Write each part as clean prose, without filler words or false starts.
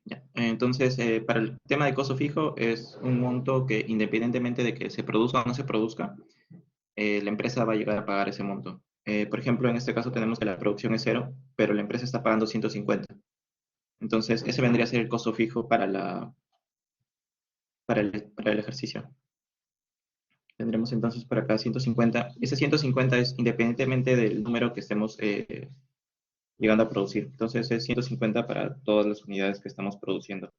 Ya. Entonces, para el tema de costo fijo es un monto que independientemente de que se produzca o no se produzca, la empresa va a llegar a pagar ese monto. Por ejemplo, en este caso tenemos que la producción es cero, pero la empresa está pagando 150. Entonces, ese vendría a ser el costo fijo para el ejercicio. Tendremos entonces por acá 150. Ese 150 es independientemente del número que estemos llegando a producir. Entonces, es 150 para todas las unidades que estamos produciendo.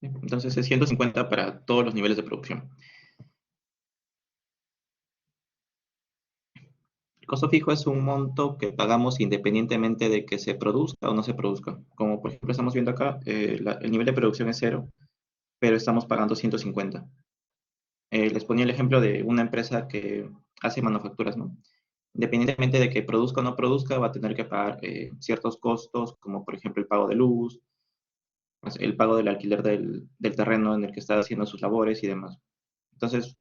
Entonces, es 150 para todos los niveles de producción. El costo fijo es un monto que pagamos independientemente de que se produzca o no se produzca. Como por ejemplo estamos viendo acá, el nivel de producción es cero, pero estamos pagando 150. Les ponía el ejemplo de una empresa que hace manufacturas, ¿no? Independientemente de que produzca o no produzca, va a tener que pagar ciertos costos, como por ejemplo el pago de luz, pues, el pago del alquiler del terreno en el que está haciendo sus labores y demás. Entonces,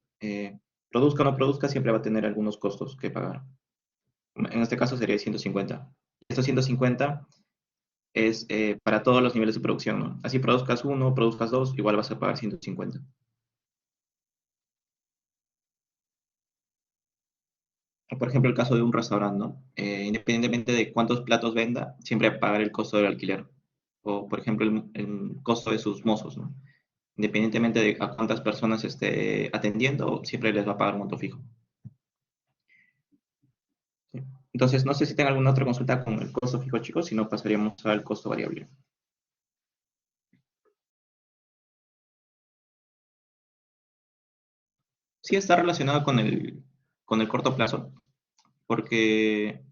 produzca o no produzca, siempre va a tener algunos costos que pagar. En este caso sería 150. Estos 150 es para todos los niveles de producción, ¿no? Así produzcas uno, produzcas dos, igual vas a pagar 150. O por ejemplo, el caso de un restaurante, ¿no? Independientemente de cuántos platos venda, siempre va a pagar el costo del alquiler. O por ejemplo, el costo de sus mozos, ¿no? Independientemente de a cuántas personas esté atendiendo, siempre les va a pagar un monto fijo. ¿Sí? Entonces, no sé si tengan alguna otra consulta con el costo fijo, chicos, si no pasaríamos al costo variable. Sí está relacionado con el corto plazo, porque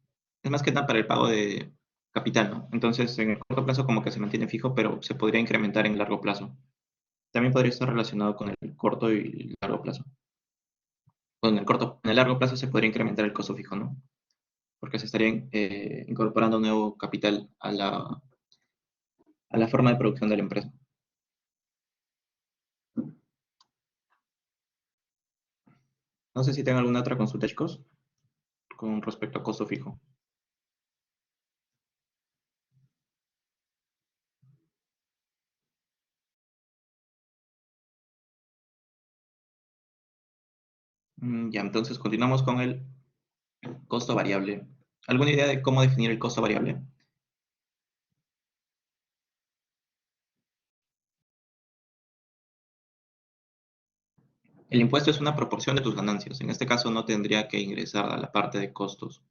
es más que nada para el pago de capital, ¿no? Entonces, en el corto plazo como que se mantiene fijo, pero se podría incrementar en el largo plazo. También podría estar relacionado con el corto y largo plazo. En el largo plazo se podría incrementar el costo fijo, ¿no? Porque se estaría incorporando un nuevo capital a la forma de producción de la empresa. No sé si tengan alguna otra consulta, chicos, con respecto a costo fijo. Ya, entonces continuamos con el costo variable. ¿Alguna idea de cómo definir el costo variable? El impuesto es una proporción de tus ganancias. En este caso no tendría que ingresar a la parte de costos.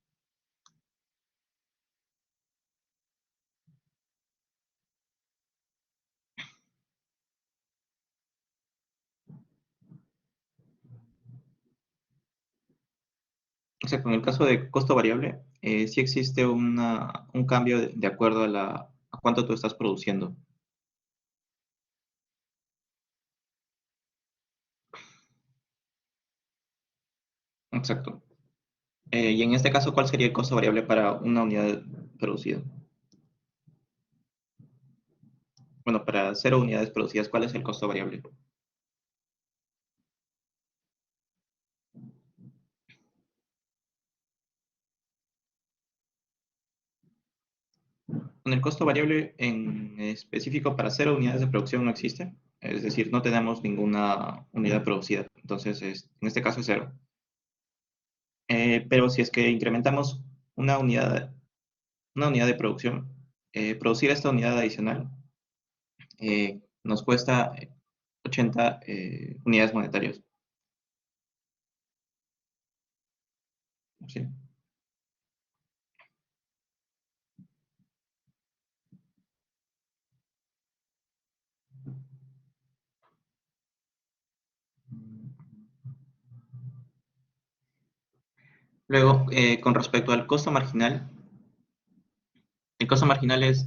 O sea, con el caso de costo variable, sí existe un cambio de acuerdo a cuánto tú estás produciendo. Exacto. Y en este caso, ¿cuál sería el costo variable para una unidad producida? Bueno, para 0 unidades producidas, ¿cuál es el costo variable? Con el costo variable en específico para 0 unidades de producción no existe. Es decir, no tenemos ninguna unidad producida. Entonces, en este caso es cero. Pero si es que incrementamos una unidad, una unidad de producción, producir esta unidad adicional nos cuesta 80 unidades monetarias. ¿Sí? Luego, con respecto al costo marginal, el costo marginal es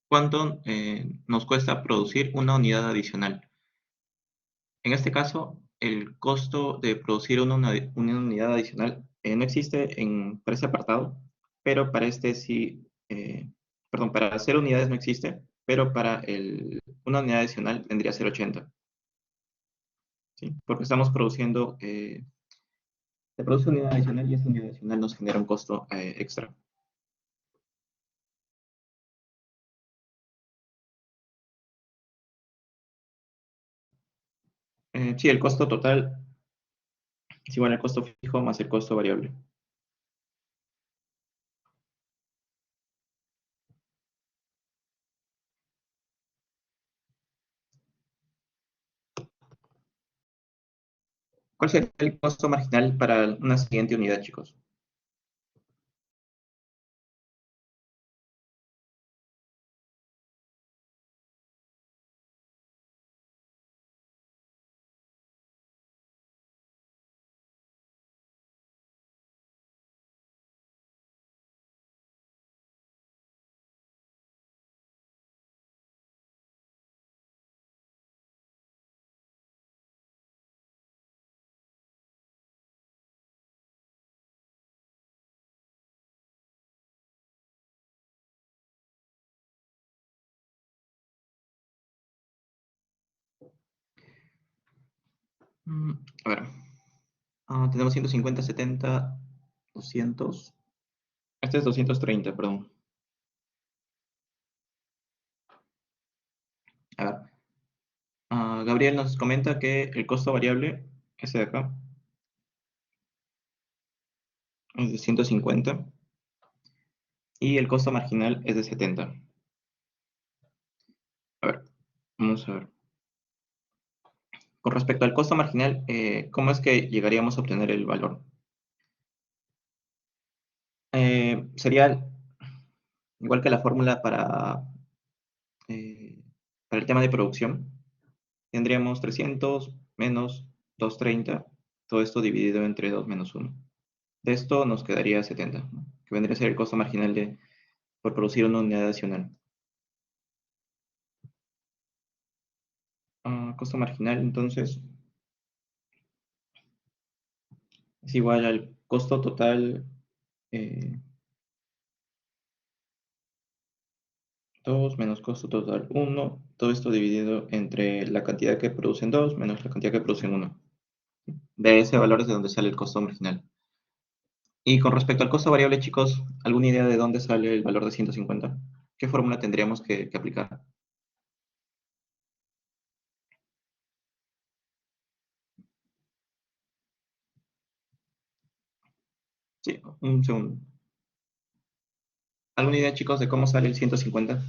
cuánto nos cuesta producir una unidad adicional. En este caso, el costo de producir una unidad adicional no existe para ese apartado, pero para este sí, perdón, para 0 unidades no existe, pero para una unidad adicional vendría a ser 80. ¿sí? Porque estamos produciendo, se produce unidad adicional y esa unidad adicional nos genera un costo extra. Sí, el costo total es igual al costo fijo más el costo variable. ¿Cuál sería el costo marginal para una siguiente unidad, chicos? Mm, a ver, tenemos 150, 70, 200. Este es 230, perdón. A ver, Gabriel nos comenta que el costo variable, ese de acá, es de 150 y el costo marginal es de 70. A ver, vamos a ver. Con respecto al costo marginal, ¿cómo es que llegaríamos a obtener el valor? Sería igual que la fórmula eh, para el tema de producción. Tendríamos 300 menos 230, todo esto dividido entre 2 menos 1. De esto nos quedaría 70, ¿no? Que vendría a ser el costo marginal por producir una unidad adicional. Costo marginal, entonces, es igual al costo total, eh, 2 menos costo total 1, todo esto dividido entre la cantidad que producen 2 menos la cantidad que producen 1. De ese valor es de donde sale el costo marginal. Y con respecto al costo variable, chicos, ¿alguna idea de dónde sale el valor de 150? ¿Qué fórmula tendríamos que aplicar? Sí, un segundo. ¿Alguna idea, chicos, de cómo sale el 150?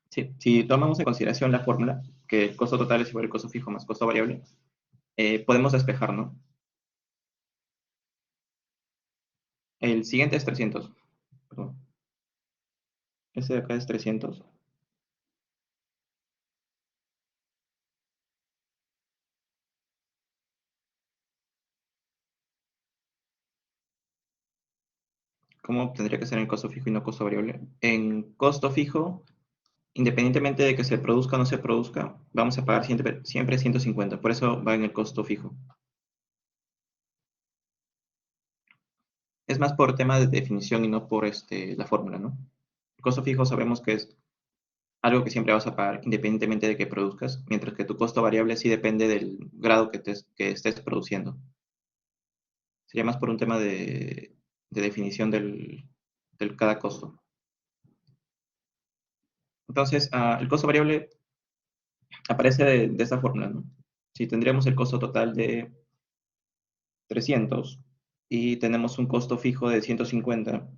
Sí, si tomamos en consideración la fórmula, que el costo total es igual al costo fijo más costo variable, podemos despejar, ¿no? El siguiente es 300. Perdón. Ese de acá es 300. ¿Cómo tendría que ser el costo fijo y no costo variable? En costo fijo, independientemente de que se produzca o no se produzca, vamos a pagar siempre 150. Por eso va en el costo fijo. Es más por tema de definición y no por la fórmula, ¿no? El costo fijo sabemos que es algo que siempre vas a pagar independientemente de que produzcas, mientras que tu costo variable sí depende del grado que estés produciendo. Sería más por un tema de definición del cada costo. Entonces, el costo variable aparece de esta fórmula, ¿no? Si tendríamos el costo total de 300 y tenemos un costo fijo de 150,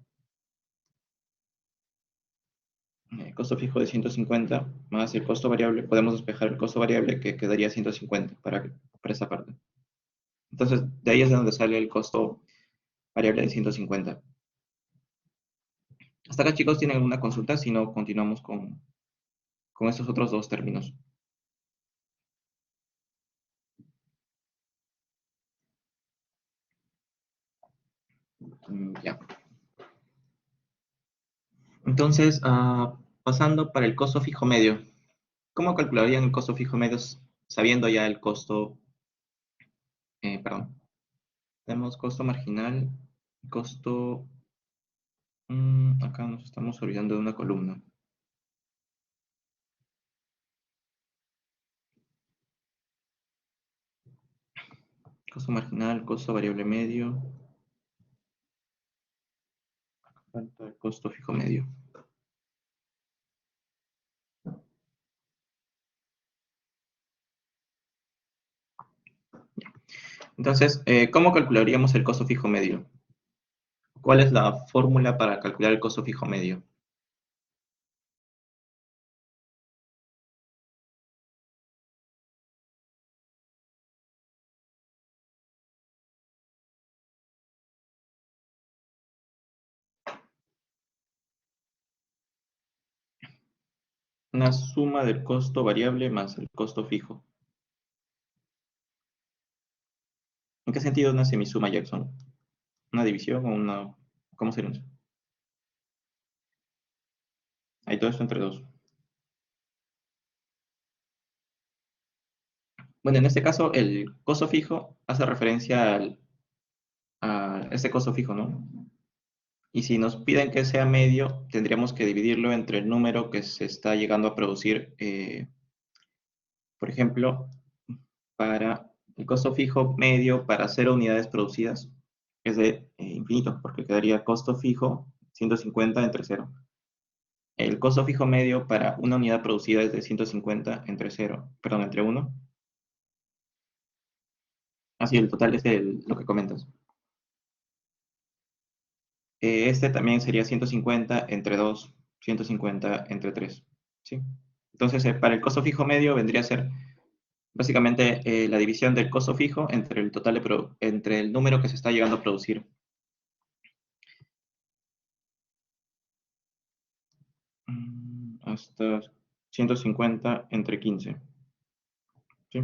el costo fijo de 150 más el costo variable, podemos despejar el costo variable que quedaría 150 para esa parte. Entonces, de ahí es de donde sale el costo variable de 150. Hasta acá, chicos, ¿tienen alguna consulta? Si no, continuamos con estos otros dos términos. Ya. Entonces, pasando para el costo fijo medio. ¿Cómo calcularían el costo fijo medio sabiendo ya el costo, perdón, tenemos costo marginal, costo, nos estamos olvidando de una columna. Costo marginal, costo variable medio, falta el costo fijo medio. Entonces, ¿cómo calcularíamos el costo fijo medio? ¿Cuál es la fórmula para calcular el costo fijo medio? Una suma del costo variable más el costo fijo. ¿En qué sentido una semisuma, Jackson? ¿Una división o una... ¿Cómo sería eso? Hay todo esto entre dos. Bueno, en este caso, el costo fijo hace referencia a este costo fijo, ¿no? Y si nos piden que sea medio, tendríamos que dividirlo entre el número que se está llegando a producir. Por ejemplo, para el costo fijo medio para 0 unidades producidas es de infinito, porque quedaría costo fijo 150 entre cero. El costo fijo medio para una unidad producida es de 150 entre cero, perdón, entre uno. Así, el total es lo que comentas. Este también sería 150 entre 2, 150 entre 3. ¿Sí? Entonces, para el costo fijo medio vendría a ser básicamente la división del costo fijo entre el total entre el número que se está llegando a producir. Hasta 150 entre 15. ¿Sí?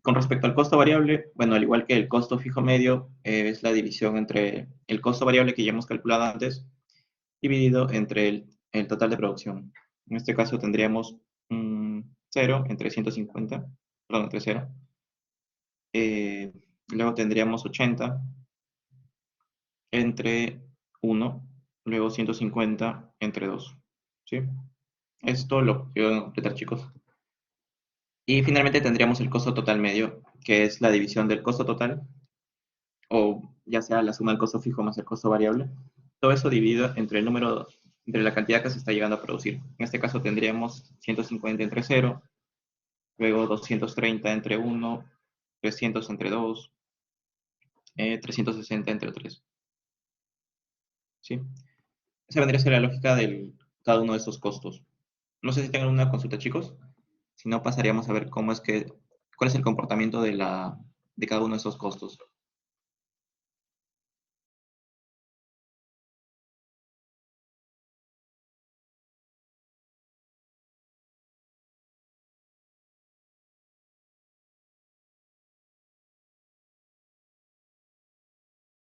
Con respecto al costo variable, bueno, al igual que el costo fijo medio, es la división entre el costo variable que ya hemos calculado antes, dividido entre el total de producción. En este caso tendríamos 0 entre 150, perdón, entre 0. Luego tendríamos 80 entre 1, luego 150 entre 2. ¿Sí? Esto lo quiero completar, chicos. Y finalmente tendríamos el costo total medio, que es la división del costo total, o ya sea la suma del costo fijo más el costo variable. Todo eso dividido entre el número, entre la cantidad que se está llegando a producir. En este caso tendríamos 150 entre 0, luego 230 entre 1, 300 entre 2, 360 entre 3. ¿Sí? Esa vendría a ser la lógica de cada uno de estos costos. No sé si tengan una consulta, chicos. Si no, pasaríamos a ver cuál es el comportamiento de cada uno de esos costos.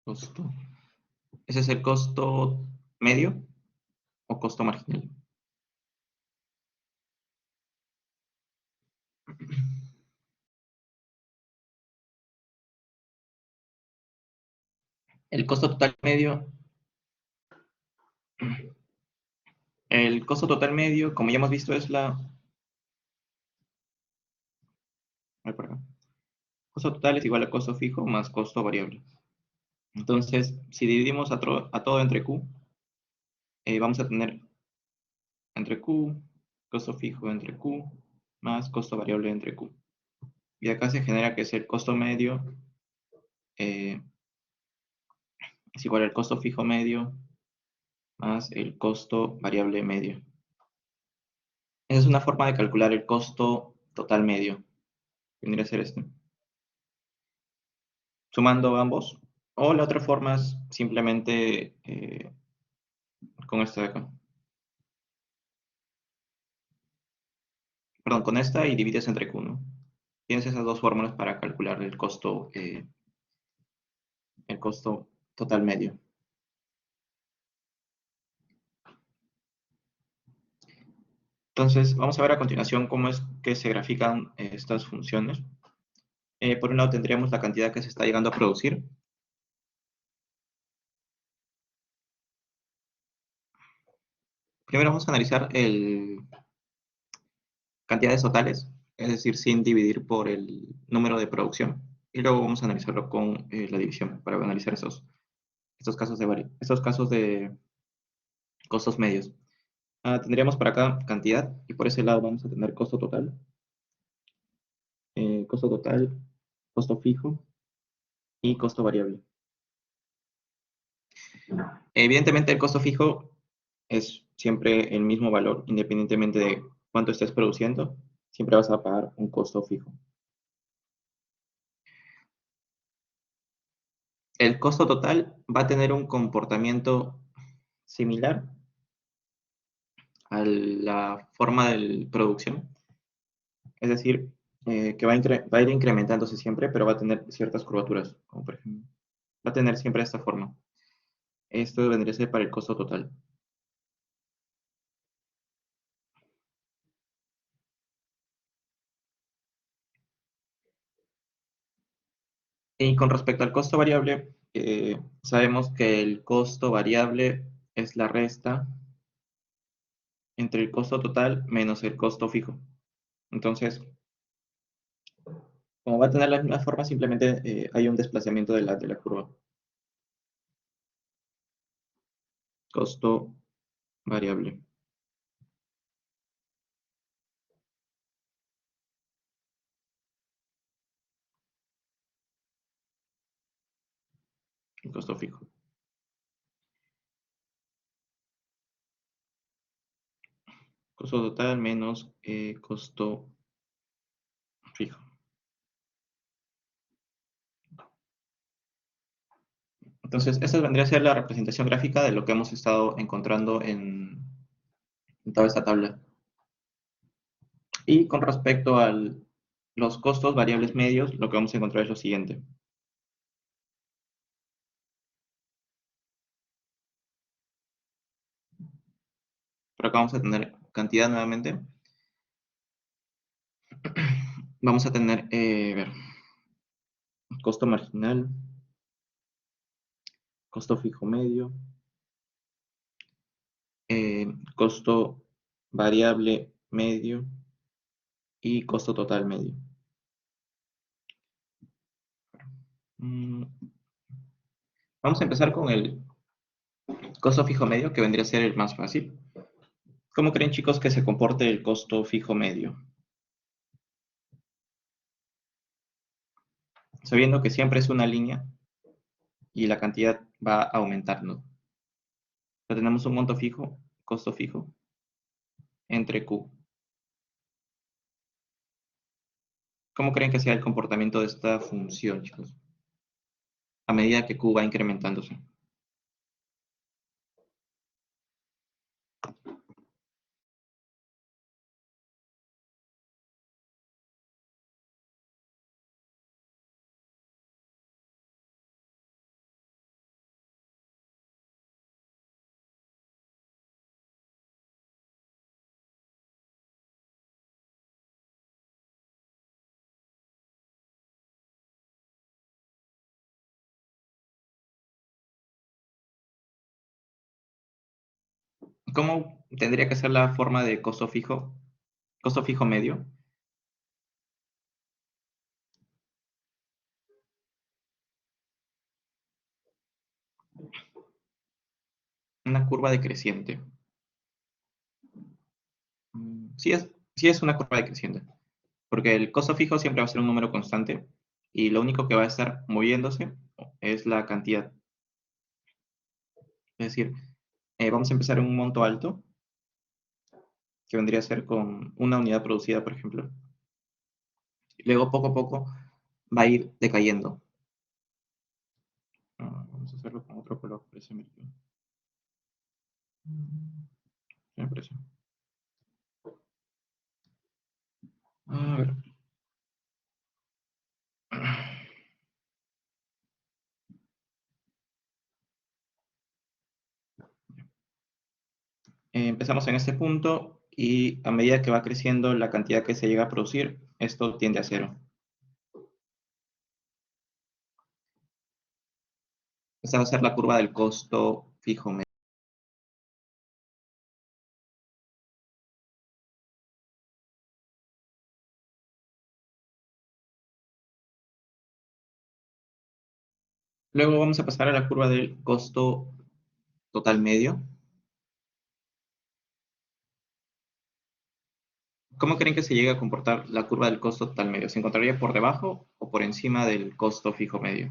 Costo. ¿Ese es el costo medio o costo marginal? El costo total medio, como ya hemos visto, es por acá. Costo total es igual a costo fijo más costo variable. Entonces, si dividimos a todo entre Q, vamos a tener entre Q, costo fijo entre Q, más costo variable entre Q. Y acá se genera que es el costo medio, eh, es igual al costo fijo medio más el costo variable medio. Esa es una forma de calcular el costo total medio. Vendría a ser este. Sumando ambos. O la otra forma es simplemente con esta de acá. Perdón, con esta y divides entre Q, ¿no? Tienes esas dos fórmulas para calcular el costo total medio. Entonces, vamos a ver a continuación cómo es que se grafican estas funciones. Por un lado tendríamos la cantidad que se está llegando a producir. Primero vamos a analizar cantidades totales, es decir, sin dividir por el número de producción. Y luego vamos a analizarlo con la división para analizar estos casos de costos medios. Tendríamos para acá cantidad y por ese lado vamos a tener costo total, costo fijo y costo variable. Evidentemente el costo fijo es siempre el mismo valor, independientemente de cuánto estés produciendo, siempre vas a pagar un costo fijo. El costo total va a tener un comportamiento similar a la forma de producción, es decir, que va a ir incrementándose siempre, pero va a tener ciertas curvaturas, como por ejemplo, va a tener siempre esta forma. Esto vendría a ser para el costo total. Y con respecto al costo variable, sabemos que el costo variable es la resta entre el costo total menos el costo fijo. Entonces, como va a tener la misma forma, simplemente hay un desplazamiento de la curva. Costo variable. El costo fijo. Costo total menos costo fijo. Entonces, esta vendría a ser la representación gráfica de lo que hemos estado encontrando en toda esta tabla. Y con respecto a los costos variables medios, lo que vamos a encontrar es lo siguiente. Por acá vamos a tener cantidad nuevamente. Vamos a tener, ver, costo marginal, costo fijo medio, costo variable medio y costo total medio. Mm, Vamos a empezar con el costo fijo medio, que vendría a ser el más fácil. ¿Cómo creen, chicos, que se comporte el costo fijo medio? Sabiendo que siempre es una línea y la cantidad va aumentando. Tenemos un monto fijo, costo fijo, entre Q. ¿Cómo creen que sea el comportamiento de esta función, chicos? A medida que Q va incrementándose. ¿Cómo tendría que ser la forma de costo fijo medio? Una curva decreciente. Sí sí es una curva decreciente, porque el costo fijo siempre va a ser un número constante y lo único que va a estar moviéndose es la cantidad. Es decir, vamos a empezar en un monto alto, que vendría a ser con una unidad producida, por ejemplo. Y luego, poco a poco, va a ir decayendo. Vamos a hacerlo con otro color, parece mejor. Me parece. A ver. Empezamos en este punto y a medida que va creciendo la cantidad que se llega a producir, esto tiende a cero. Esta va a ser la curva del costo fijo Luego vamos a pasar a la curva del costo total medio. ¿Cómo creen que se llega a comportar la curva del costo total medio? ¿Se encontraría por debajo o por encima del costo fijo medio?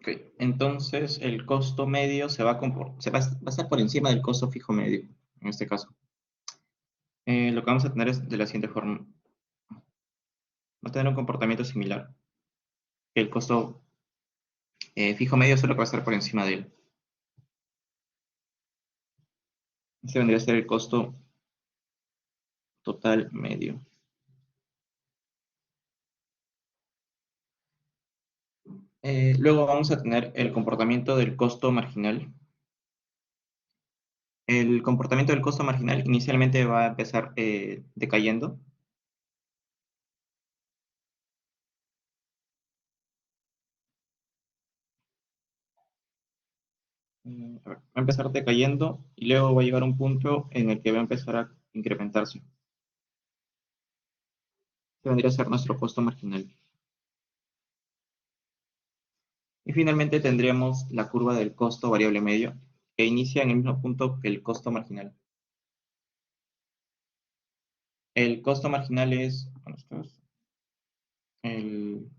Ok, entonces el costo medio va a estar por encima del costo fijo medio, en este caso. Lo que vamos a tener es de la siguiente forma. Va a tener un comportamiento similar. El costo fijo medio solo va a estar por encima de él. Este vendría a ser el costo total medio. Luego vamos a tener el comportamiento del costo marginal. El comportamiento del costo marginal inicialmente va a empezar decayendo. A ver, va a empezar decayendo y luego va a llegar a un punto en el que va a empezar a incrementarse. Este vendría a ser nuestro costo marginal. Y finalmente tendríamos la curva del costo variable medio, que inicia en el mismo punto que el costo marginal. El costo marginal es, bueno, esto es el,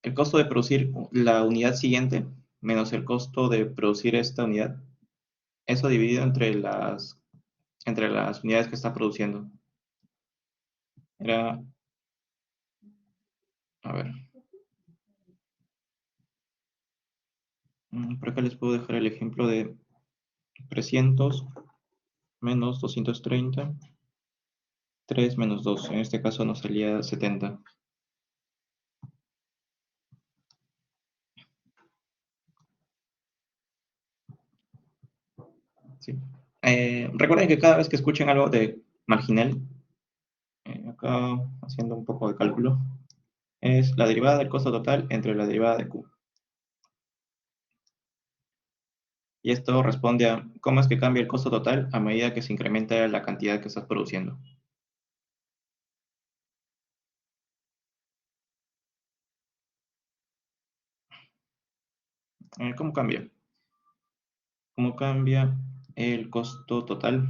el costo de producir la unidad siguiente menos el costo de producir esta unidad. Eso dividido entre las unidades que está produciendo. Era, a ver, por acá les puedo dejar el ejemplo de 300 menos 230, 3 menos 2. En este caso nos salía 70. Sí. Recuerden que cada vez que escuchen algo de marginal, acá haciendo un poco de cálculo, es la derivada del costo total entre la derivada de Q. Y esto responde a cómo es que cambia el costo total a medida que se incrementa la cantidad que estás produciendo. ¿Cómo cambia? ¿Cómo cambia el costo total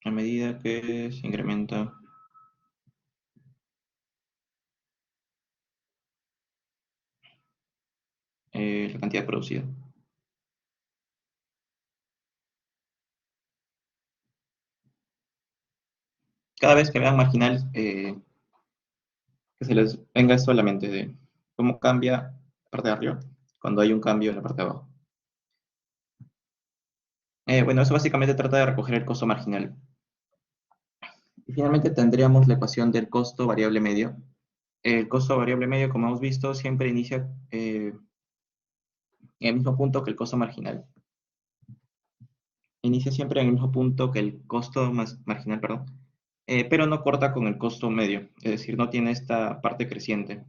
a medida que se incrementa la cantidad producida? Cada vez que vean marginal, que se les venga esto a la mente de cómo cambia la parte de arriba cuando hay un cambio en la parte de abajo. Bueno, eso básicamente trata de recoger el costo marginal. Y finalmente tendríamos la ecuación del costo variable medio. El costo variable medio, como hemos visto, siempre inicia en el mismo punto que el costo marginal. Inicia siempre en el mismo punto que el costo marginal, perdón, pero no corta con el costo medio, es decir, no tiene esta parte creciente.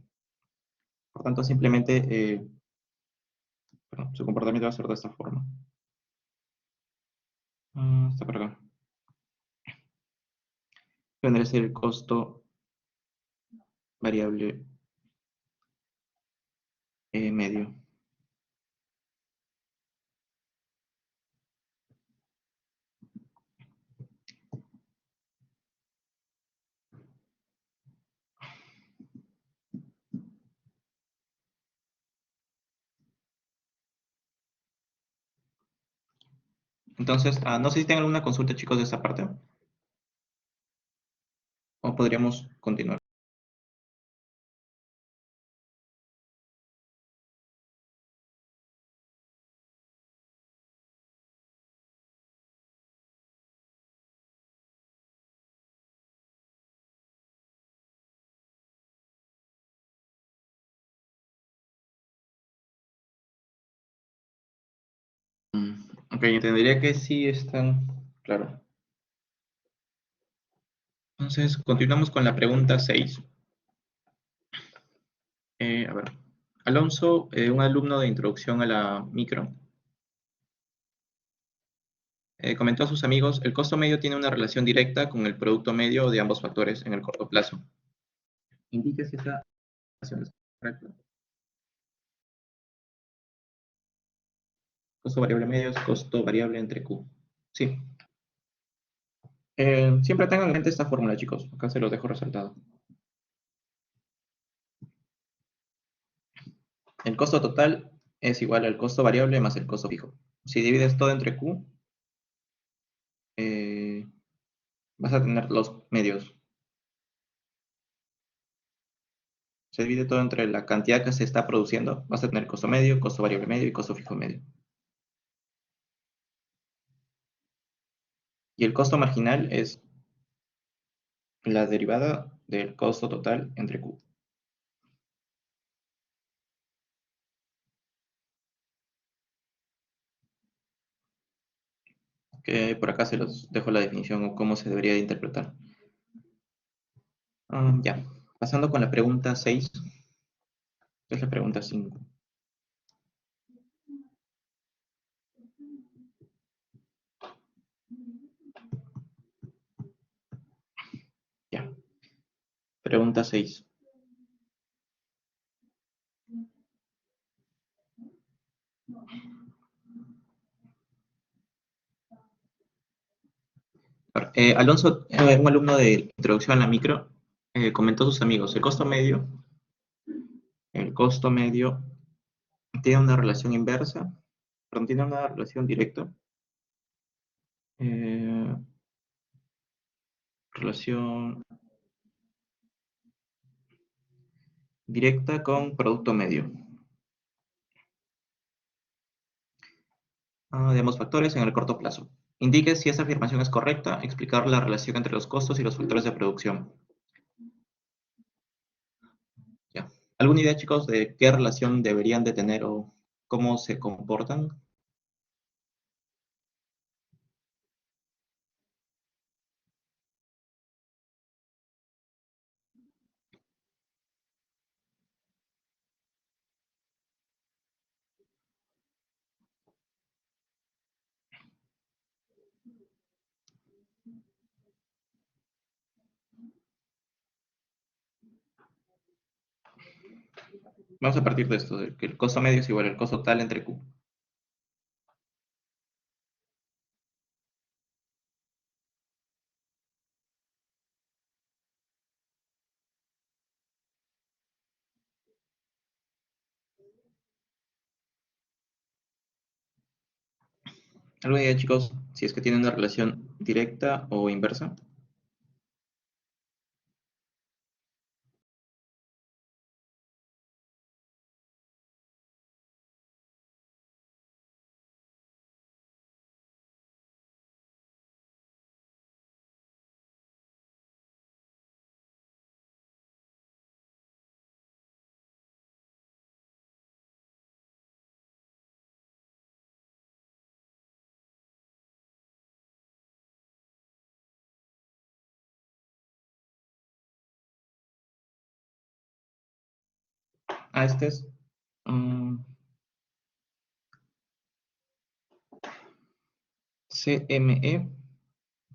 Por tanto, simplemente perdón, su comportamiento va a ser de esta forma. Está por acá. Vendría a ser el costo variable medio. Entonces, no sé si tienen alguna consulta, chicos, de esta parte, o podríamos continuar. Mm, Ok, entendería que sí están, claro. Entonces, continuamos con la pregunta 6. A ver, Alonso, un alumno de introducción a la micro, comentó a sus amigos, el costo medio tiene una relación directa con el producto medio de ambos factores en el corto plazo. Indique si esta relación es correcta. Costo variable medio es costo variable entre Q. Sí. Siempre tengan en mente esta fórmula, chicos. Acá se los dejo resaltado. El costo total es igual al costo variable más el costo fijo. Si divides todo entre Q, eh, vas a tener los medios. Se divide todo entre la cantidad que se está produciendo. Vas a tener costo medio, costo variable medio y costo fijo medio. Y el costo marginal es la derivada del costo total entre Q. Que por acá se los dejo la definición o cómo se debería de interpretar. Ya, pasando con la pregunta 6, que es la pregunta 5. Ya, pregunta 6. Alonso, un alumno de introducción a la micro, comentó a sus amigos, el costo medio tiene una relación inversa, perdón, tiene una relación directa, eh, relación directa con producto medio. De ambos factores en el corto plazo. Indique si esta afirmación es correcta, explicar la relación entre los costos y los factores de producción. Ya. ¿Alguna idea, chicos, de qué relación deberían de tener o cómo se comportan? Vamos a partir de esto, de que el costo medio es igual al costo total entre Q. ¿Alguna idea, chicos, si es que tiene una relación directa o inversa? Este es mm, CME,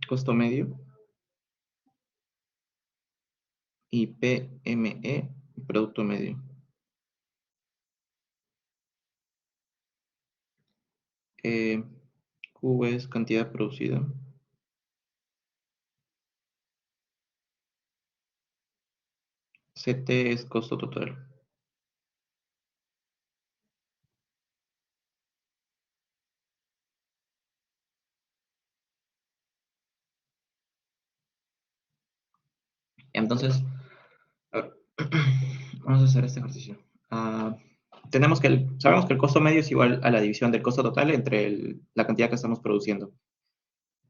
costo medio, y PME, producto medio. Eh, Q es cantidad producida. CT es costo total. entonces, a ver, vamos a hacer este ejercicio. Tenemos que sabemos que el costo medio es igual a la división del costo total entre la cantidad que estamos produciendo.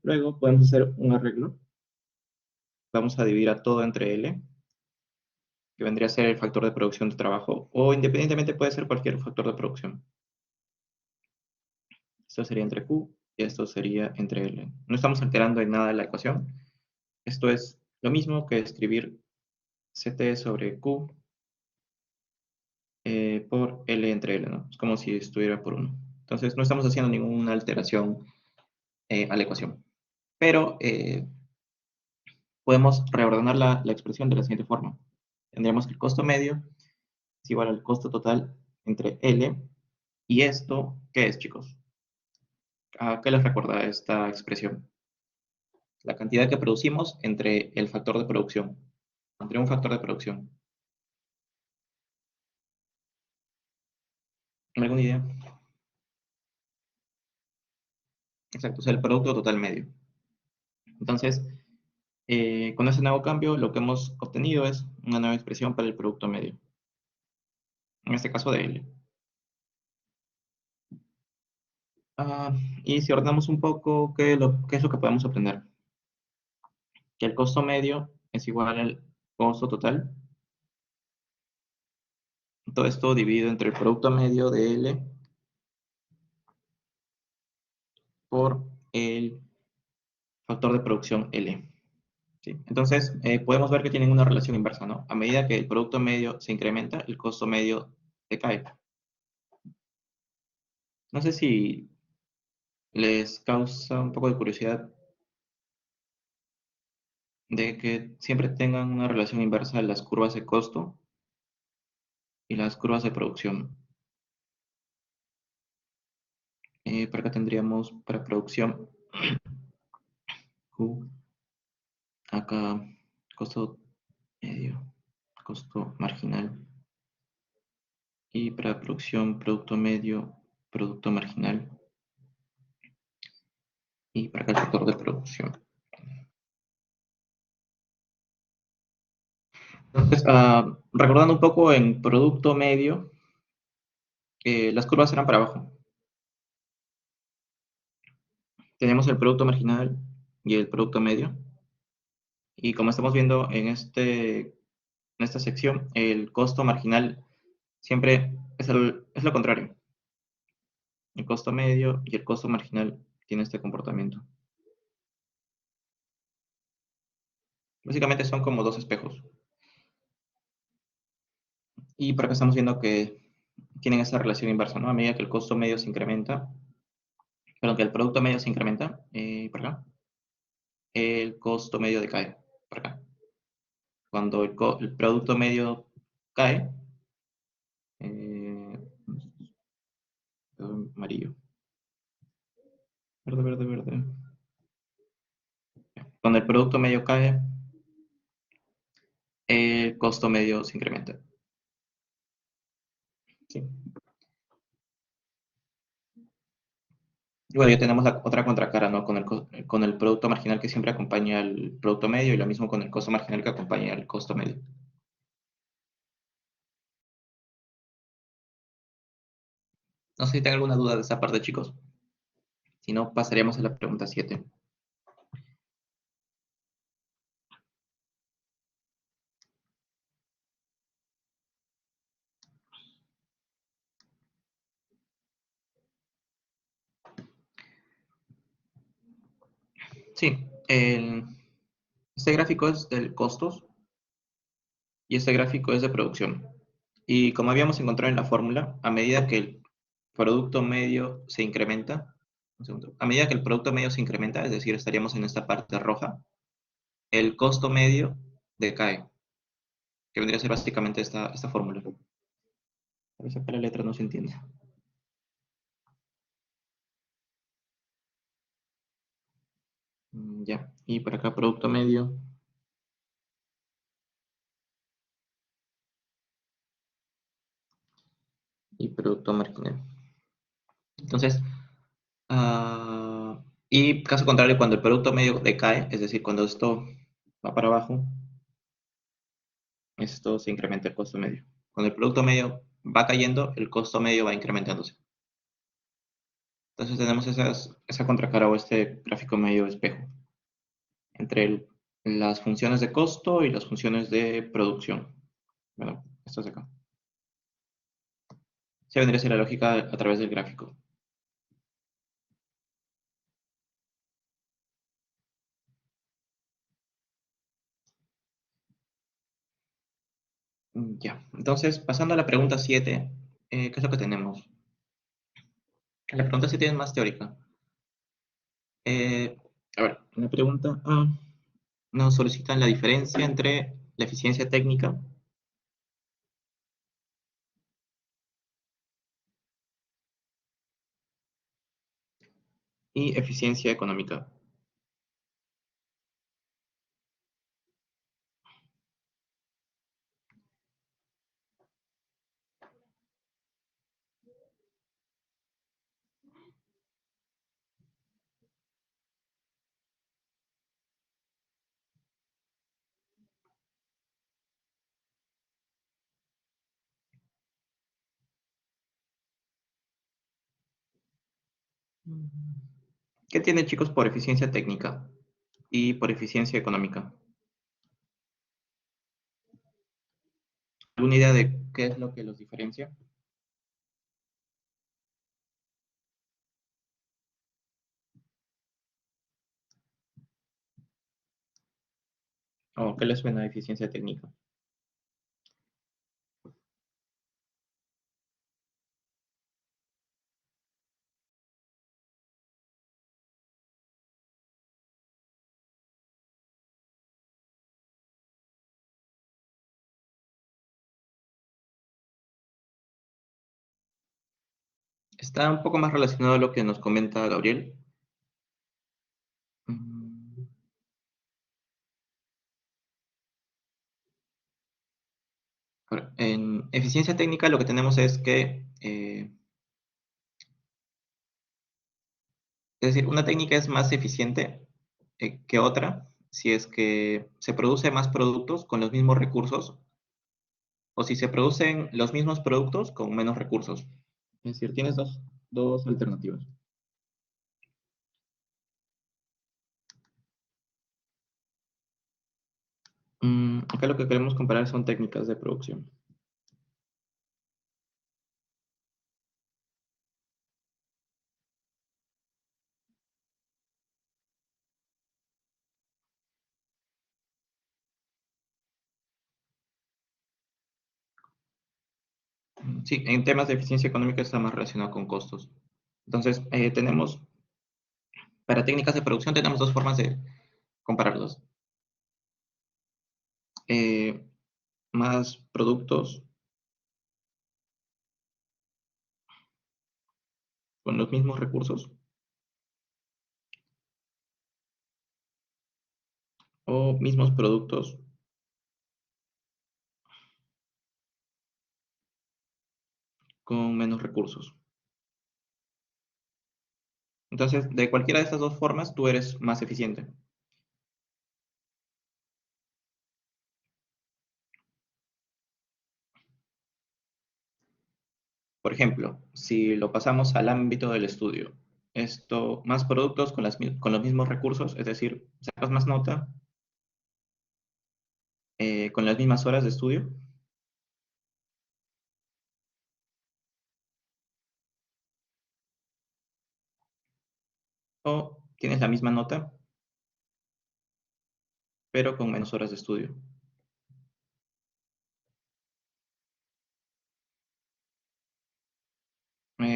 Luego podemos hacer un arreglo. Vamos a dividir a todo entre L, que vendría a ser el factor de producción de trabajo, o independientemente puede ser cualquier factor de producción. Esto sería entre Q y esto sería entre L. No estamos alterando en nada la ecuación. Esto es lo mismo que escribir CT sobre Q por L entre L, ¿no? Es como si estuviera por 1. Entonces no estamos haciendo ninguna alteración a la ecuación. Pero podemos reordenar la expresión de la siguiente forma. Tendríamos que el costo medio es igual al costo total entre L y esto, ¿qué es, chicos? ¿A qué les recuerda esta expresión? La cantidad que producimos entre el factor de producción, entre un factor de producción. ¿Alguna idea? Exacto, o sea, el producto total medio. Entonces, con ese nuevo cambio, lo que hemos obtenido es una nueva expresión para el producto medio. En este caso de L. Y si ordenamos un poco, ¿qué es lo que podemos obtener? Que el costo medio es igual al costo total. Todo esto dividido entre el producto medio de L por el factor de producción L. ¿Sí? Entonces, podemos ver que tienen una relación inversa, ¿no? A medida que el producto medio se incrementa, el costo medio decae. No sé si les causa un poco de curiosidad de que siempre tengan una relación inversa las curvas de costo y las curvas de producción. Por acá tendríamos para producción Q, acá costo medio, costo marginal, y para producción producto medio, producto marginal, y para acá el factor de producción. Entonces, recordando un poco en producto medio, las curvas eran para abajo. Tenemos el producto marginal y el producto medio. Y como estamos viendo en esta sección, el costo marginal siempre es lo contrario. El costo medio y el costo marginal tienen este comportamiento. Básicamente son como dos espejos. Y por acá estamos viendo que tienen esa relación inversa, ¿no? A medida que el costo medio se incrementa, perdón, que el producto medio se incrementa, por acá, el costo medio decae, por acá. Cuando el producto medio cae, eh, amarillo, verde, verde, verde. Cuando el producto medio cae, el costo medio se incrementa. ¿Sí? Y bueno, ya tenemos la otra contracara, ¿no? Con el producto marginal que siempre acompaña al producto medio y lo mismo con el costo marginal que acompaña al costo medio. No sé si tengan alguna duda de esa parte, chicos. Si no, pasaríamos a la pregunta 7. Sí, este gráfico es de costos y este gráfico es de producción. Y como habíamos encontrado en la fórmula, a medida que el producto medio se incrementa, un segundo, a medida que el producto medio se incrementa, es decir, estaríamos en esta parte roja, el costo medio decae, que vendría a ser básicamente esta fórmula. A veces acá la letra no se entiende. Ya, y por acá producto medio y producto marginal. Entonces, y caso contrario, cuando el producto medio decae, es decir, cuando esto va para abajo, esto se incrementa el costo medio. Cuando el producto medio va cayendo, el costo medio va incrementándose. Entonces tenemos esa contracara o este gráfico medio espejo entre las funciones de costo y las funciones de producción. Bueno, esto es acá. Se vendría a ser la lógica a través del gráfico. Ya, entonces pasando a la pregunta 7, ¿qué es lo que tenemos? La pregunta 7 es más teórica. Eh, a ver, en la pregunta A nos solicitan la diferencia entre la eficiencia técnica y eficiencia económica. ¿Qué tiene, chicos, por eficiencia técnica y por eficiencia económica? ¿Alguna idea de qué es lo que los diferencia? ¿O qué les suena a eficiencia técnica? Está un poco más relacionado a lo que nos comenta Gabriel. Mm, a ver, en eficiencia técnica lo que tenemos es que, es decir, una técnica es más eficiente que otra si es que se produce más productos con los mismos recursos o si se producen los mismos productos con menos recursos. Es decir, tienes dos alternativas. Acá lo que queremos comparar son técnicas de producción. Sí, en temas de eficiencia económica está más relacionado con costos. Entonces, para técnicas de producción tenemos dos formas de compararlos. Eh, Más productos con los mismos recursos o mismos productos con menos recursos. Entonces, de cualquiera de estas dos formas, tú eres más eficiente. Por ejemplo, si lo pasamos al ámbito del estudio, más productos con los mismos recursos, es decir, sacas más nota con las mismas horas de estudio, o tienes la misma nota, pero con menos horas de estudio.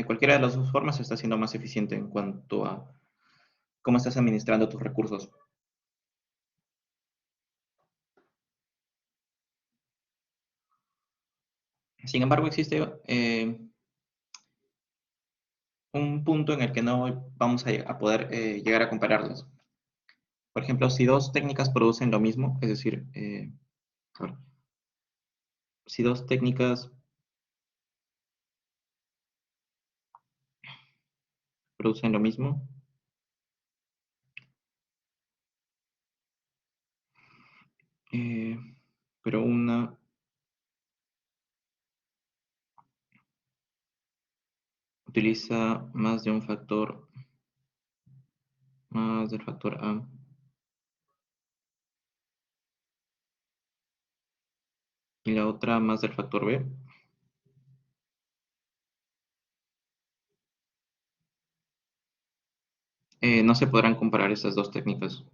Cualquiera de las dos formas está siendo más eficiente en cuanto a cómo estás administrando tus recursos. Sin embargo, existe un punto en el que no vamos a poder llegar a compararlas. Por ejemplo, si dos técnicas producen lo mismo, es decir, a ver, si dos técnicas producen lo mismo, eh, pero una utiliza más de un factor, más del factor A. Y la otra más del factor B. No se podrán comparar estas dos técnicas.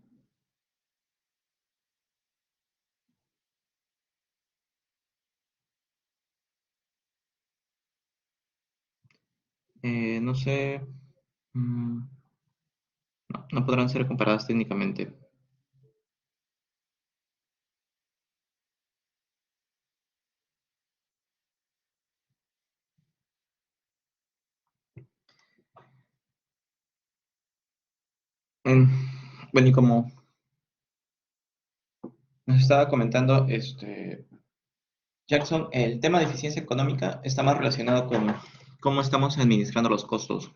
No sé, mm, no, no podrán ser comparadas técnicamente. Mm, bueno, y como nos estaba comentando, Jackson, el tema de eficiencia económica está más relacionado con cómo estamos administrando los costos.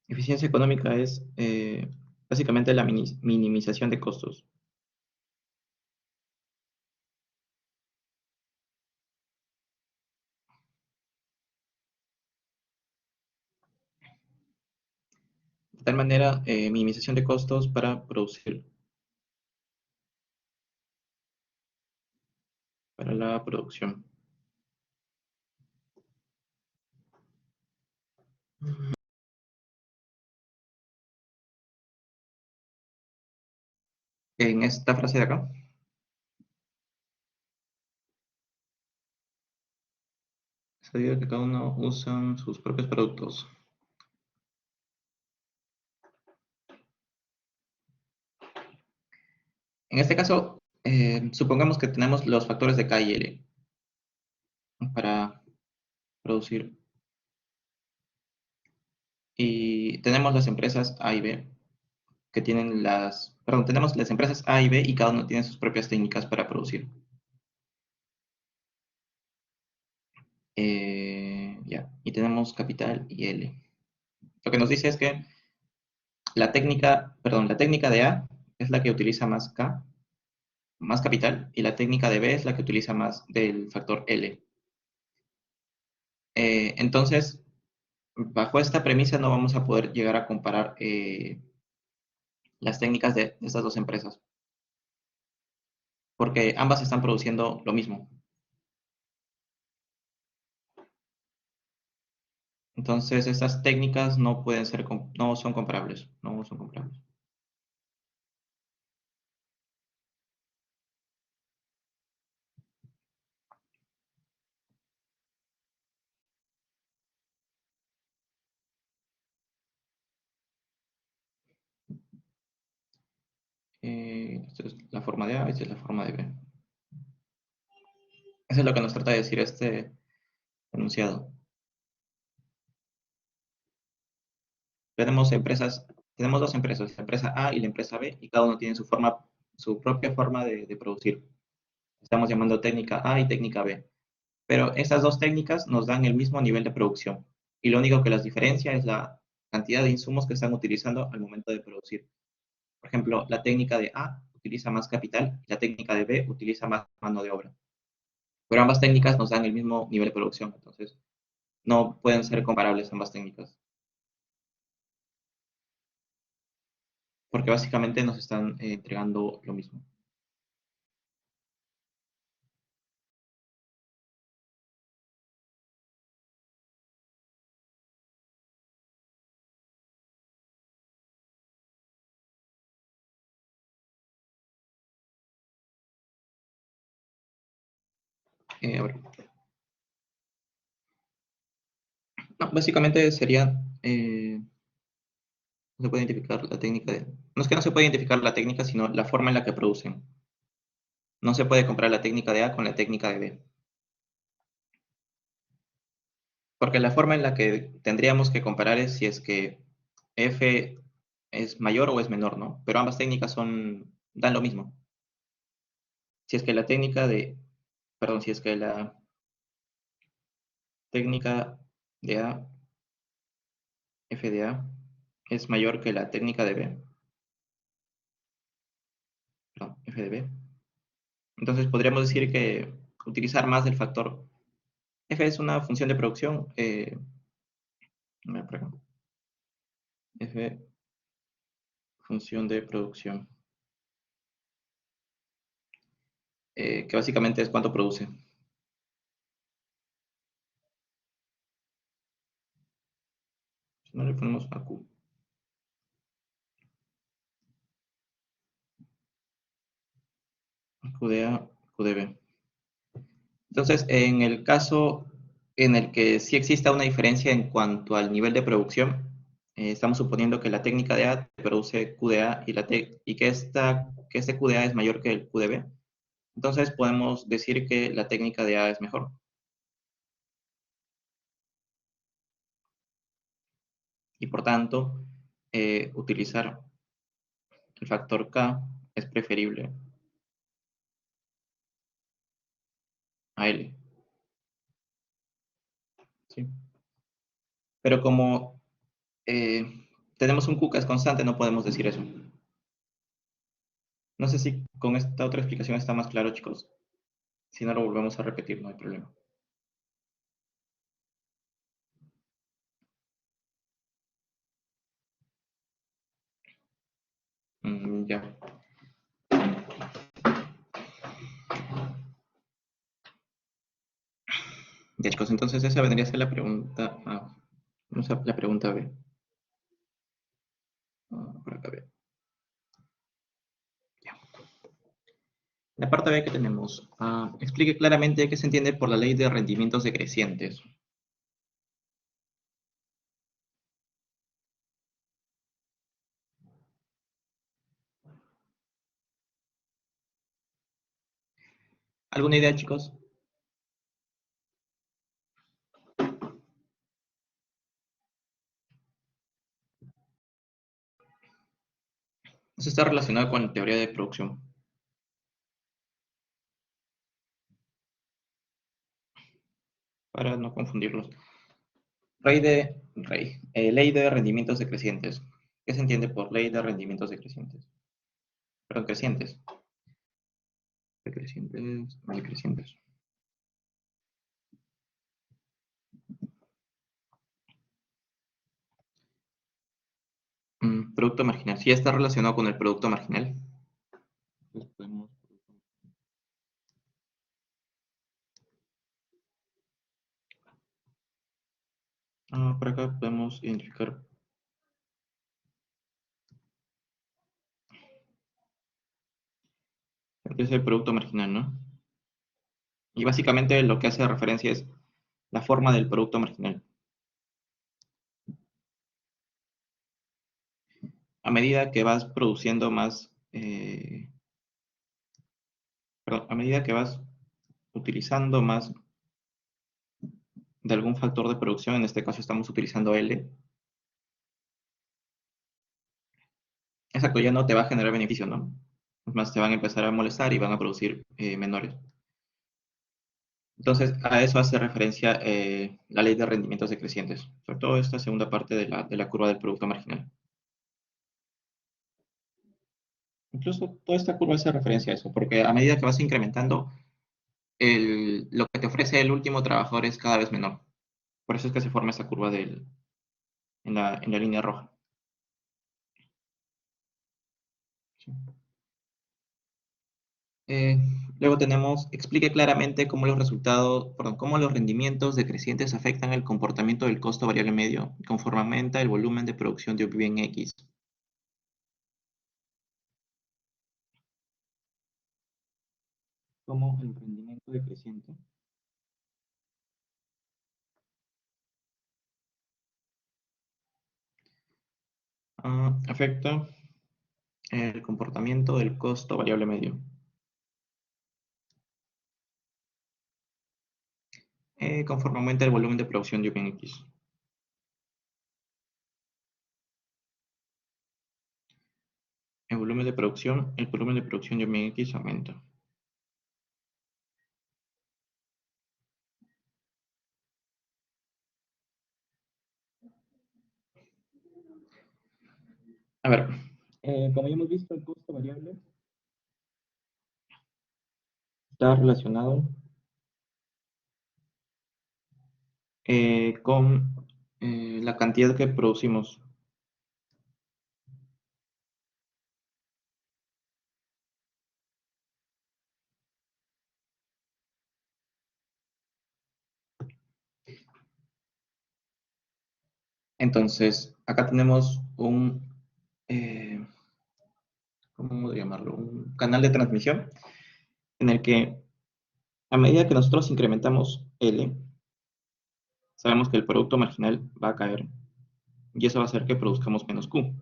Eficiencia económica es básicamente la minimización de costos. De tal manera, minimización de costos para producir, para la producción. En esta frase de acá, se dice que cada uno usa sus propios productos. En este caso, supongamos que tenemos los factores de K y L para producir. Y tenemos las empresas A y B que tienen perdón, tenemos las empresas A y B y cada uno tiene sus propias técnicas para producir. Ya, y tenemos capital y L. Lo que nos dice es que la técnica de A es la que utiliza más K, más capital, y la técnica de B es la que utiliza más del factor L. Entonces, bajo esta premisa no vamos a poder llegar a comparar las técnicas de estas dos empresas, porque ambas están produciendo lo mismo. Entonces, estas técnicas no pueden ser, no son comparables, no son comparables. Esta es la forma de A, esta es la forma de B. Eso es lo que nos trata de decir este enunciado. Tenemos dos empresas, la empresa A y la empresa B, y cada uno tiene su propia forma de producir. Estamos llamando técnica A y técnica B. Pero estas dos técnicas nos dan el mismo nivel de producción. Y lo único que las diferencia es la cantidad de insumos que están utilizando al momento de producir. Por ejemplo, la técnica de A utiliza más capital y la técnica de B utiliza más mano de obra. Pero ambas técnicas nos dan el mismo nivel de producción, entonces no pueden ser comparables ambas técnicas, porque básicamente nos están entregando lo mismo. A ver, no, básicamente sería, no se puede identificar la técnica de, no es que no se puede identificar la técnica, sino la forma en la que producen. No se puede comparar la técnica de A con la técnica de B, porque la forma en la que tendríamos que comparar es si es que F es mayor o es menor, ¿no? Pero ambas técnicas dan lo mismo. Si es que la técnica de, perdón, si es que la técnica de A, F de A, es mayor que la técnica de B, perdón, F de B, entonces podríamos decir que utilizar más del factor F es una función de producción. A ver, por acá. F, función de producción. Que básicamente es cuánto produce. Si no le ponemos a Q. Q de A, Q de B. Entonces, en el caso en el que sí exista una diferencia en cuanto al nivel de producción, estamos suponiendo que la técnica de A produce Q de A y que este Q de A es mayor que el Q de B. Entonces podemos decir que la técnica de A es mejor y por tanto utilizar el factor K es preferible a L. ¿Sí? Pero como tenemos un Q que es constante, no podemos decir eso. No sé si con esta otra explicación está más claro, chicos. Si no lo volvemos a repetir, no hay problema. Ya. Ya, chicos, entonces esa vendría a ser la pregunta A. Vamos a la pregunta B. Por acá B. Ya. La parte B que tenemos. Explique claramente qué se entiende por la ley de rendimientos decrecientes. ¿Alguna idea, chicos? Eso está relacionado con la teoría de producción. Para no confundirlos. Ley de rendimientos decrecientes. ¿Qué se entiende por ley de rendimientos decrecientes? Perdón, crecientes. Decrecientes, no decrecientes. Producto marginal. Sí, está relacionado con el producto marginal. Entonces podemos... por acá podemos identificar que es el producto marginal, ¿no? Y básicamente lo que hace referencia es la forma del producto marginal. A medida que vas produciendo más, perdón, a medida que vas utilizando más de algún factor de producción, en este caso estamos utilizando L, exacto, ya no te va a generar beneficio, ¿no? Es más, te van a empezar a molestar y van a producir menores. Entonces, a eso hace referencia la ley de rendimientos decrecientes, sobre todo esta segunda parte de la curva del producto marginal. Incluso toda esta curva hace referencia a eso, porque a medida que vas incrementando, lo que te ofrece el último trabajador es cada vez menor. Por eso es que se forma esa curva en la línea roja. Sí. Eh, Luego tenemos, explique claramente cómo los resultados, perdón, cómo los rendimientos decrecientes afectan el comportamiento del costo variable medio conforme aumenta el volumen de producción de un bien X. Como el rendimiento decreciente afecta el comportamiento del costo variable medio, conforme aumenta el volumen de producción de un bien X. El volumen de producción de un bien X aumenta. A ver, como ya hemos visto, el costo variable está relacionado con la cantidad que producimos. Entonces, acá tenemos eh, ¿cómo llamarlo? Un canal de transmisión en el que a medida que nosotros incrementamos L, sabemos que el producto marginal va a caer y eso va a hacer que produzcamos menos Q.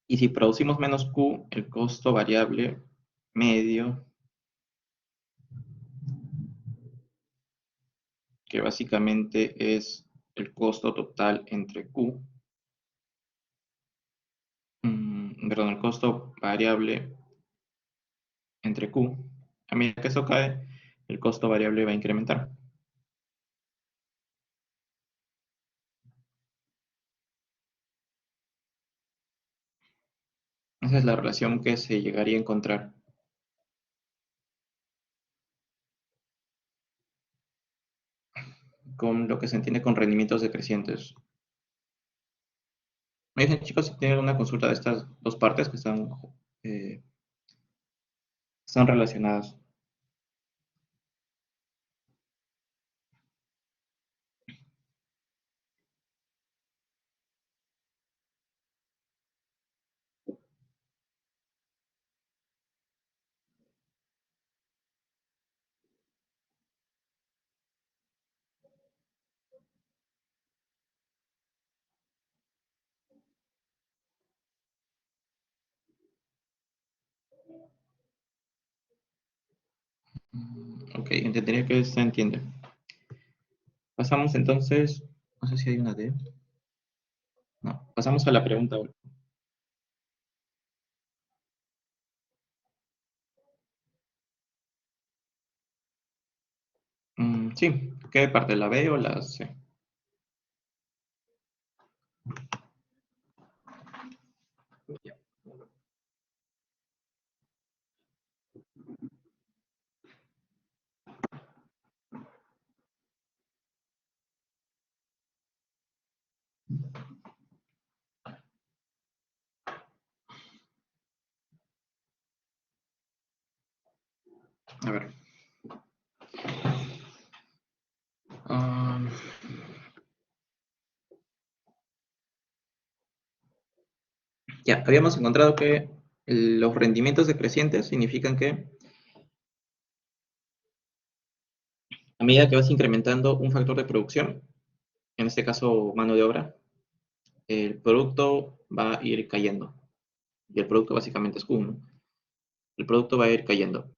Y si producimos menos Q, el costo variable medio, que básicamente es el costo total entre Q, perdón, el costo variable entre Q, a medida que eso cae, el costo variable va a incrementar. Esa es la relación que se llegaría a encontrar con lo que se entiende con rendimientos decrecientes. Me dicen, chicos, si tienen una consulta de estas dos partes que eh, están relacionadas. Ok, entendería que se entiende. Pasamos entonces, no sé si hay una D. No, pasamos a la pregunta uno. Sí, ¿qué parte? ¿La B o la C? Ya. A ver. ah, ya, habíamos encontrado que los rendimientos decrecientes significan que a medida que vas incrementando un factor de producción, en este caso mano de obra, el producto va a ir cayendo. Y el producto básicamente es Q, ¿no? El producto va a ir cayendo.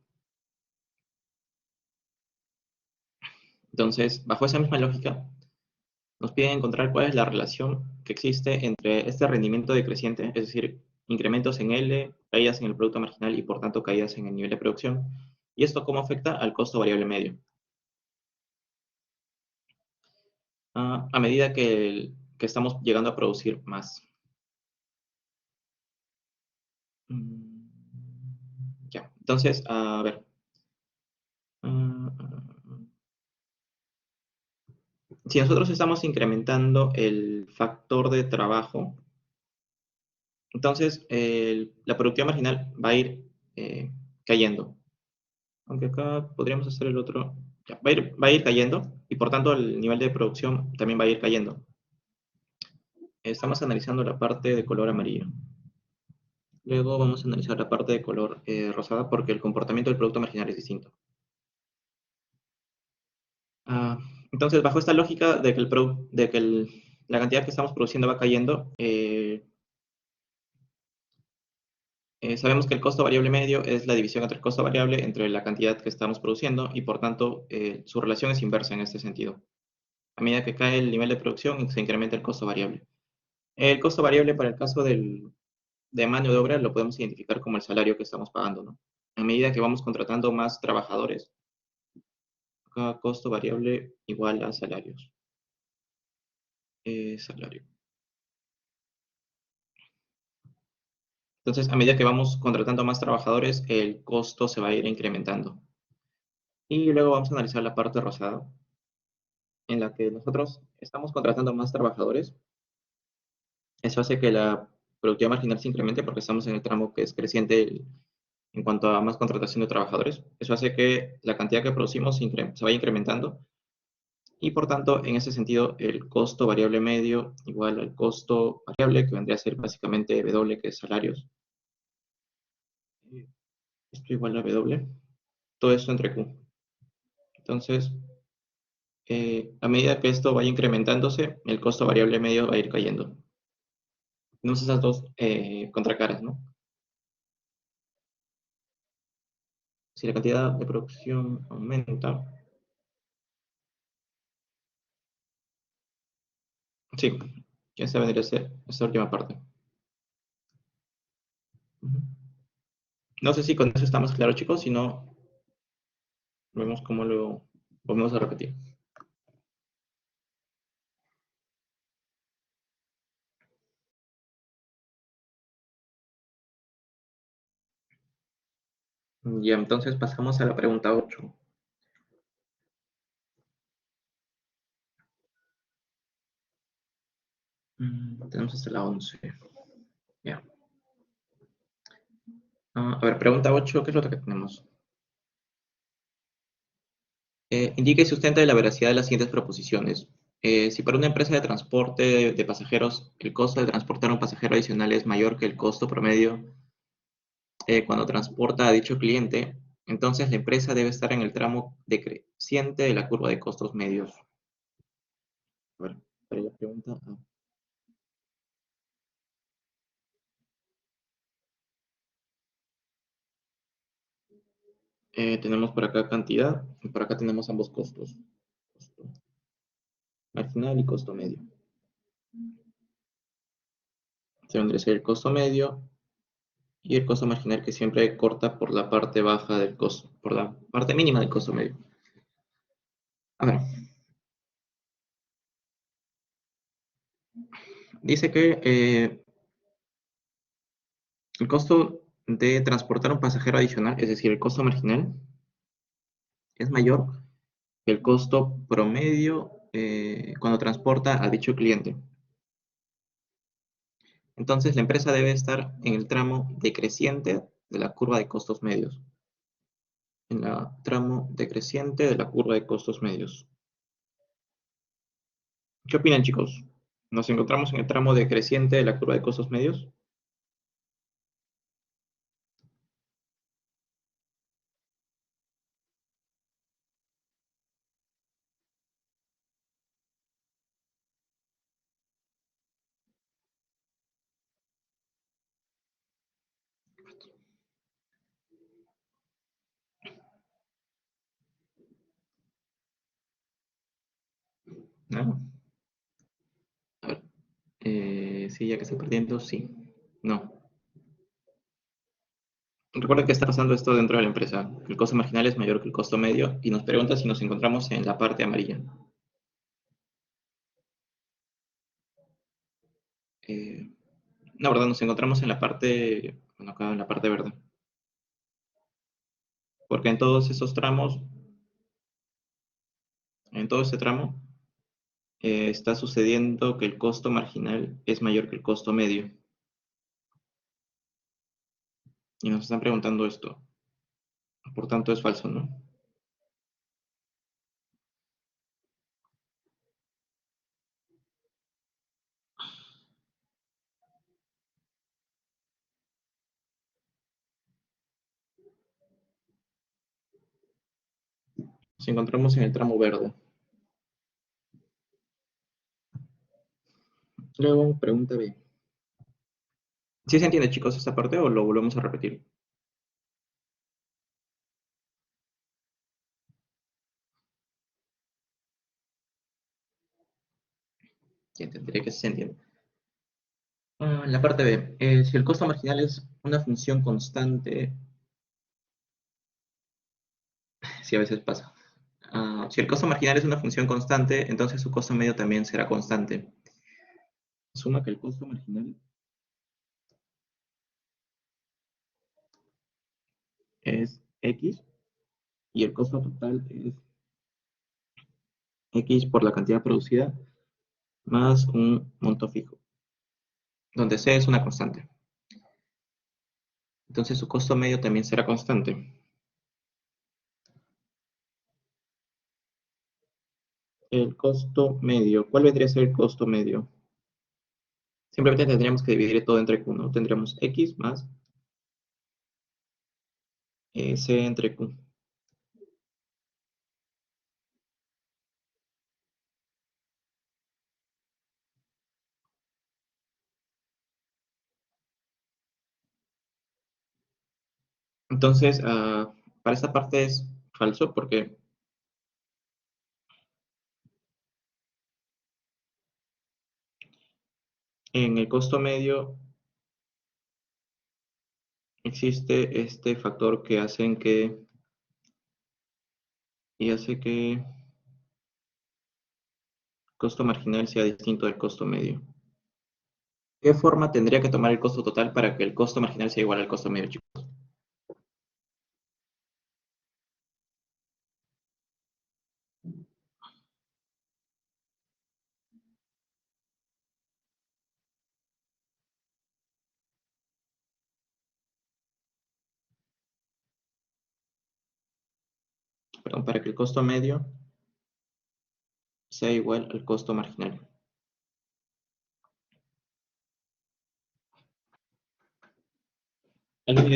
Entonces, bajo esa misma lógica, nos piden encontrar cuál es la relación que existe entre este rendimiento decreciente, es decir, incrementos en L, caídas en el producto marginal y por tanto caídas en el nivel de producción, y esto cómo afecta al costo variable medio. A medida que estamos llegando a producir más. Mm, Ya, entonces, a ver. Si nosotros estamos incrementando el factor de trabajo, entonces la productividad marginal va a ir cayendo. Aunque acá podríamos hacer el otro. Ya, va a ir cayendo y por tanto el nivel de producción también va a ir cayendo. Estamos analizando la parte de color amarillo. Luego vamos a analizar la parte de color rosada porque el comportamiento del producto marginal es distinto. Ah, entonces, bajo esta lógica de que, la cantidad que estamos produciendo va cayendo, sabemos que el costo variable medio es la división entre el costo variable entre la cantidad que estamos produciendo y por tanto su relación es inversa en este sentido. A medida que cae el nivel de producción, se incrementa el costo variable. El costo variable para el caso de mano de obra lo podemos identificar como el salario que estamos pagando, ¿no? A medida que vamos contratando más trabajadores, cada costo variable igual a salarios. Salario. Entonces, a medida que vamos contratando más trabajadores, el costo se va a ir incrementando. Y luego vamos a analizar la parte rosada, en la que nosotros estamos contratando más trabajadores. Eso hace que la productividad marginal se incremente porque estamos en el tramo que es creciente en cuanto a más contratación de trabajadores. Eso hace que la cantidad que producimos se vaya incrementando y por tanto, en ese sentido, el costo variable medio igual al costo variable, que vendría a ser básicamente W, que es salarios. Esto igual a W. Todo esto entre Q. Entonces, a medida que esto vaya incrementándose, el costo variable medio va a ir cayendo. Tenemos esas dos contracaras, ¿no? Si la cantidad de producción aumenta, sí, esa vendría a ser esta última parte. Ujú. No sé si con eso está más claro, chicos, si no, vemos cómo lo volvemos a repetir. Ya, entonces pasamos a la pregunta 8. Tenemos hasta la 11. Ya. A ver, pregunta 8, ¿qué es lo que tenemos? Indica y sustenta la veracidad de las siguientes proposiciones. Si para una empresa de transporte de pasajeros el costo de transportar un pasajero adicional es mayor que el costo promedio cuando transporta a dicho cliente, entonces la empresa debe estar en el tramo decreciente de la curva de costos medios. A ver, para la pregunta A. Tenemos por acá cantidad y por acá tenemos ambos costos. Costo marginal y costo medio. Se vendría a ser el costo medio y el costo marginal que siempre corta por la parte baja del costo, por la parte mínima del costo medio. A ver, dice que el costo de transportar un pasajero adicional, es decir, el costo marginal, es mayor que el costo promedio cuando transporta a dicho cliente. Entonces, la empresa debe estar en el tramo decreciente de la curva de costos medios. En la tramo decreciente de la curva de costos medios. ¿Qué opinan, chicos? ¿Nos encontramos en el tramo decreciente de la curva de costos medios? ¿No? A ver, sí, ya que estoy perdiendo, sí. No. Recuerda que está pasando esto dentro de la empresa. El costo marginal es mayor que el costo medio y nos pregunta si nos encontramos en la parte amarilla. Eh, no, verdad, nos encontramos en la parte, bueno, acá en la parte verde. Porque en todos esos tramos, en todo ese tramo, está sucediendo que el costo marginal es mayor que el costo medio. Y nos están preguntando esto. Por tanto, es falso, ¿no? Nos encontramos en el tramo verde. Luego, pregunta B. ¿Sí se entiende, chicos, esta parte o lo volvemos a repetir? Ya entenderé que sí se entiende. La parte B. Si el costo marginal es una función constante, sí a veces pasa. Si el costo marginal es una función constante, entonces su costo medio también será constante. Suma que el costo marginal es X y el costo total es X por la cantidad producida más un monto fijo, donde C es una constante. Entonces su costo medio también será constante. El costo medio, ¿cuál vendría a ser el costo medio? Simplemente tendríamos que dividir todo entre Q, ¿no? Tendríamos X más C entre Q. Entonces, para esta parte es falso porque en el costo medio existe este factor que hace que el costo marginal sea distinto del costo medio. ¿Qué forma tendría que tomar el costo total para que el costo marginal sea igual al costo medio, chicos? Perdón, para que el costo medio sea igual al costo marginal. ¿Alguien?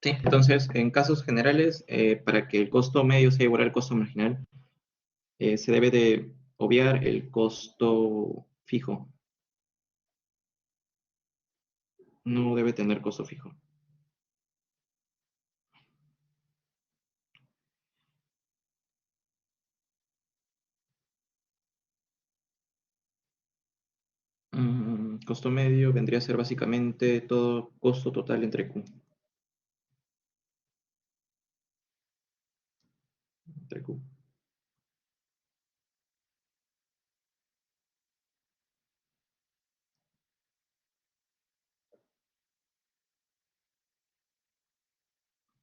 Sí, entonces, en casos generales, para que el costo medio sea igual al costo marginal, se debe de obviar el costo fijo. No debe tener costo fijo. Costo medio vendría a ser básicamente todo costo total entre Q. Entre Q.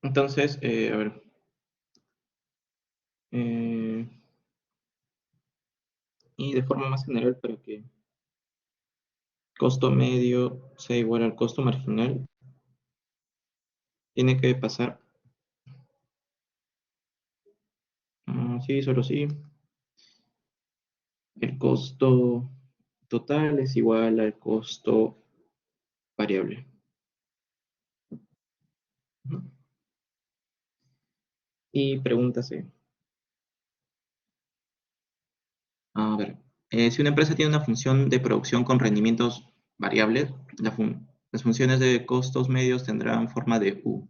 Entonces, a ver. eh, y de forma más general, para que costo medio sea igual al costo marginal, tiene que pasar, sí, solo sí, el costo total es igual al costo variable. Ujú. Y pregúntase, a ver, si una empresa tiene una función de producción con rendimientos variables, las funciones de costos medios tendrán forma de U.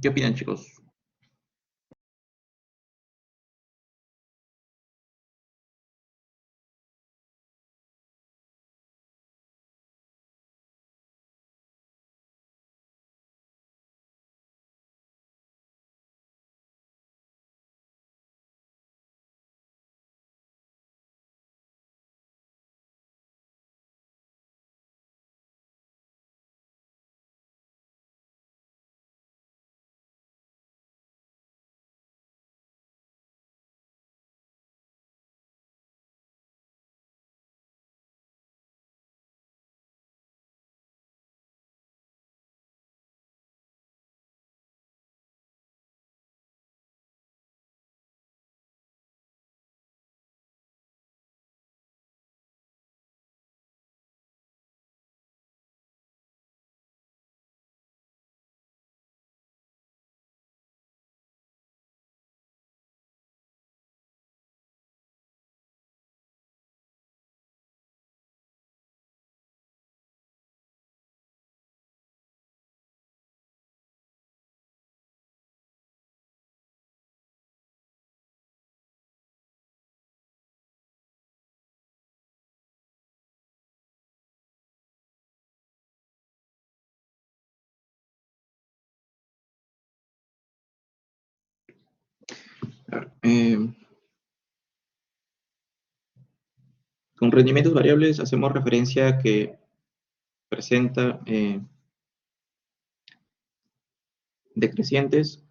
¿Qué opinan, chicos? A ver, con rendimientos variables hacemos referencia a que presenta decrecientes,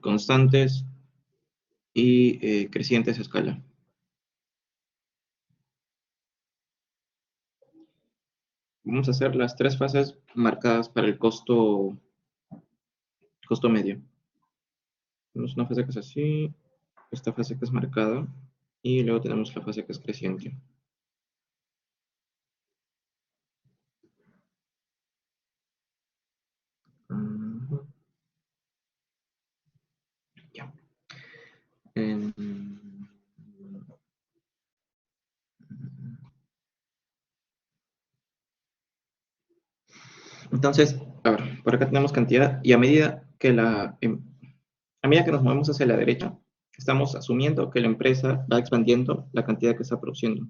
constantes y crecientes a escala. Vamos a hacer las tres fases marcadas para el costo medio. Tenemos una fase que es así, esta fase que es marcada, y luego tenemos la fase que es creciente. Ujú, ya. Em, entonces, a ver, por acá tenemos cantidad, y a medida que nos movemos hacia la derecha, estamos asumiendo que la empresa va expandiendo la cantidad que está produciendo.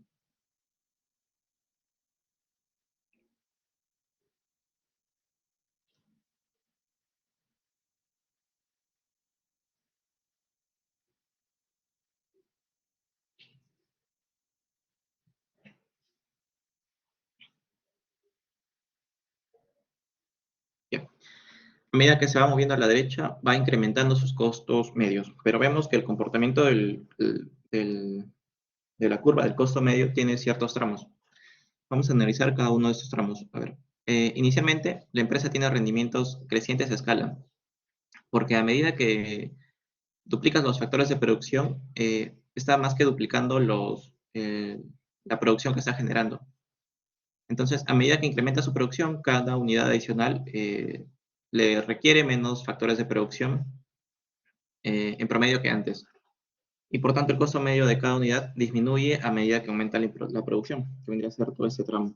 Ya. A medida que se va moviendo a la derecha, va incrementando sus costos medios, pero vemos que el comportamiento de la curva del costo medio tiene ciertos tramos. Vamos a analizar cada uno de estos tramos. A ver, inicialmente, la empresa tiene rendimientos crecientes a escala, porque a medida que duplicas los factores de producción, está más que duplicando la producción que está generando. Entonces, a medida que incrementa su producción, cada unidad adicional le requiere menos factores de producción en promedio que antes. Y por tanto, el costo medio de cada unidad disminuye a medida que aumenta la producción, que vendría a ser todo este tramo.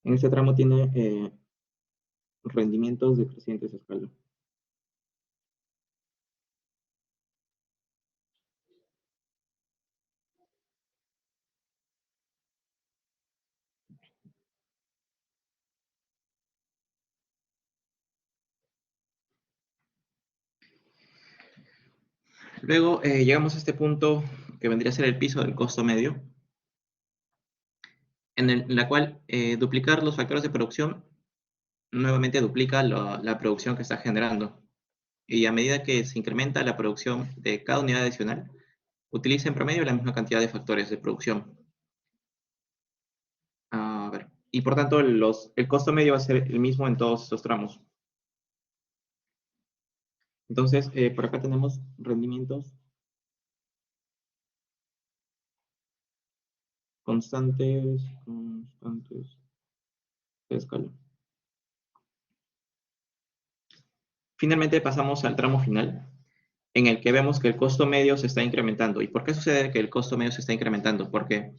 En este tramo tiene rendimientos decrecientes a escala. Luego llegamos a este punto que vendría a ser el piso del costo medio, en la cual duplicar los factores de producción nuevamente duplica la producción que está generando. Y a medida que se incrementa la producción de cada unidad adicional, utiliza en promedio la misma cantidad de factores de producción. A ver, y por tanto, el costo medio va a ser el mismo en todos estos tramos. Entonces, por acá tenemos rendimientos constantes de escala. Finalmente pasamos al tramo final, en el que vemos que el costo medio se está incrementando. ¿Y por qué sucede que el costo medio se está incrementando? Porque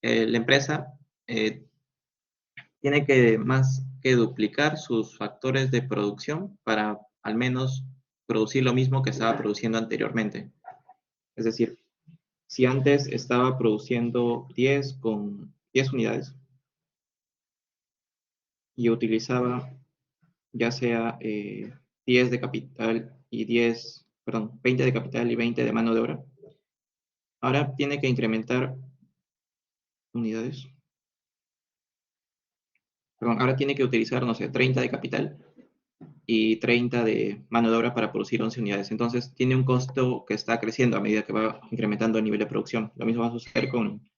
la empresa tiene que más que duplicar sus factores de producción para al menos producir lo mismo que estaba produciendo anteriormente. Es decir, si antes estaba produciendo 10 unidades y utilizaba ya sea 10 de capital y 20 de capital y 20 de mano de obra, ahora tiene que incrementar unidades, ahora tiene que utilizar, no sé, 30 de capital y 30 de mano de obra para producir 11 unidades. Entonces, tiene un costo que está creciendo a medida que va incrementando el nivel de producción. Lo mismo va a suceder con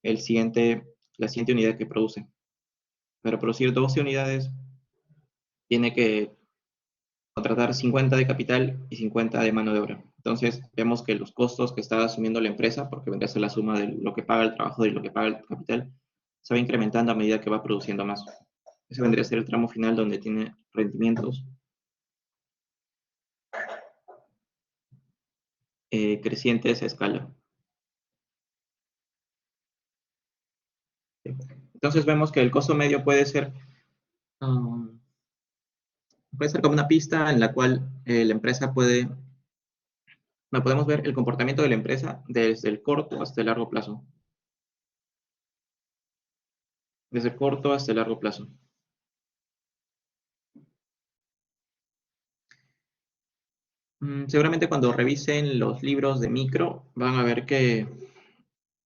la siguiente unidad que produce. Para producir 12 unidades, tiene que contratar 50 de capital y 50 de mano de obra. Entonces, vemos que los costos que está asumiendo la empresa, porque vendría a ser la suma de lo que paga el trabajador y lo que paga el capital, se va incrementando a medida que va produciendo más. Ese vendría a ser el tramo final donde tiene rendimientos crecientes a escala. Entonces vemos que el costo medio um, puede ser como una pista en la cual la empresa no podemos ver el comportamiento de la empresa desde el corto hasta el largo plazo. Desde el corto hasta el largo plazo. Seguramente cuando revisen los libros de micro van a ver que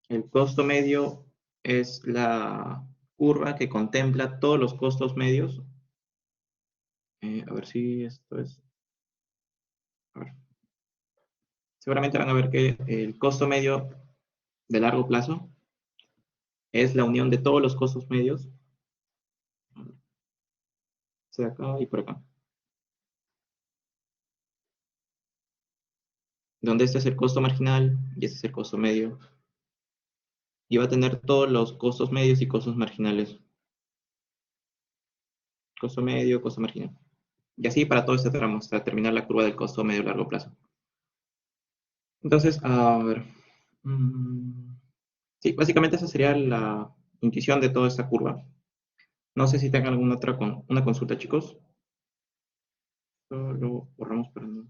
el costo medio es la curva que contempla todos los costos medios. A ver si esto es... a ver. Seguramente van a ver que el costo medio de largo plazo es la unión de todos los costos medios, sea acá y por acá, donde este es el costo marginal y este es el costo medio, y va a tener todos los costos medios y costos marginales, costo medio, costo marginal. Y así para todo este tramo, hasta terminar la curva del costo medio largo plazo. Entonces, a ver. mm, sí, básicamente esa sería la intuición de toda esta curva. No sé si tengan alguna otra una consulta, chicos. Lo borramos para no.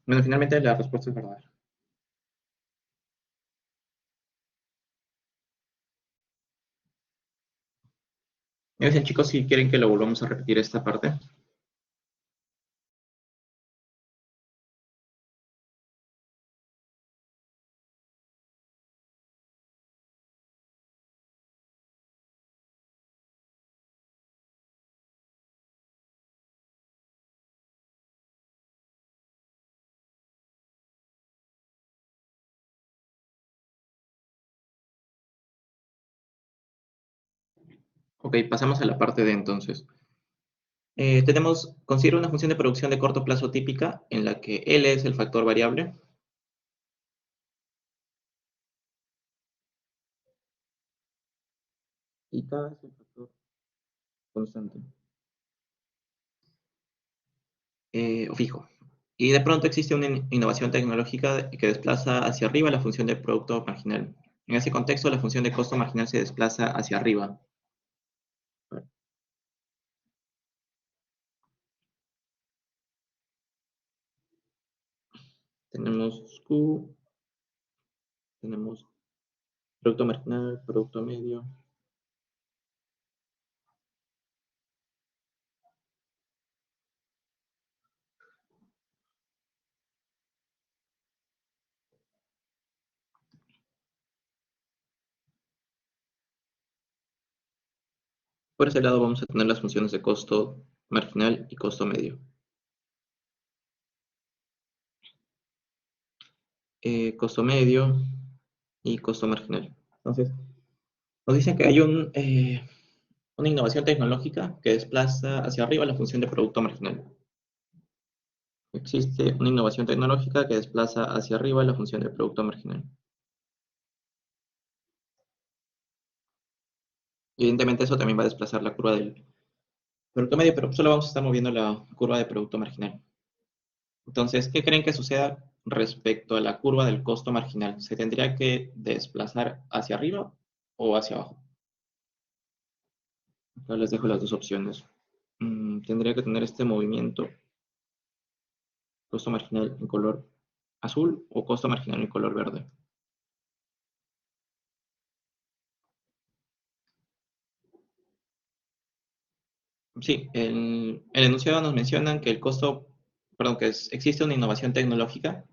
Bueno, finalmente la respuesta es verdad. Me dicen, chicos, si quieren que lo volvamos a repetir esta parte. Ok, pasamos a la parte de entonces. Considera una función de producción de corto plazo típica en la que L es el factor variable y K es el factor constante o fijo. Y de pronto existe una innovación tecnológica que desplaza hacia arriba la función de producto marginal. En ese contexto, la función de costo marginal se desplaza hacia arriba. Tenemos Q, tenemos producto marginal, producto medio. Por ese lado vamos a tener las funciones de costo marginal y costo medio. Costo medio y costo marginal. Entonces, nos dicen que hay una innovación tecnológica que desplaza hacia arriba la función de producto marginal. Existe una innovación tecnológica que desplaza hacia arriba la función de producto marginal. Evidentemente eso también va a desplazar la curva del producto medio, pero solo vamos a estar moviendo la curva de producto marginal. Entonces, ¿qué creen que suceda respecto a la curva del costo marginal? ¿Se tendría que desplazar hacia arriba o hacia abajo? Acá les dejo las dos opciones. Tendría que tener este movimiento, costo marginal en color azul o costo marginal en color verde. Sí, el enunciado nos mencionan que el costo, perdón, existe una innovación tecnológica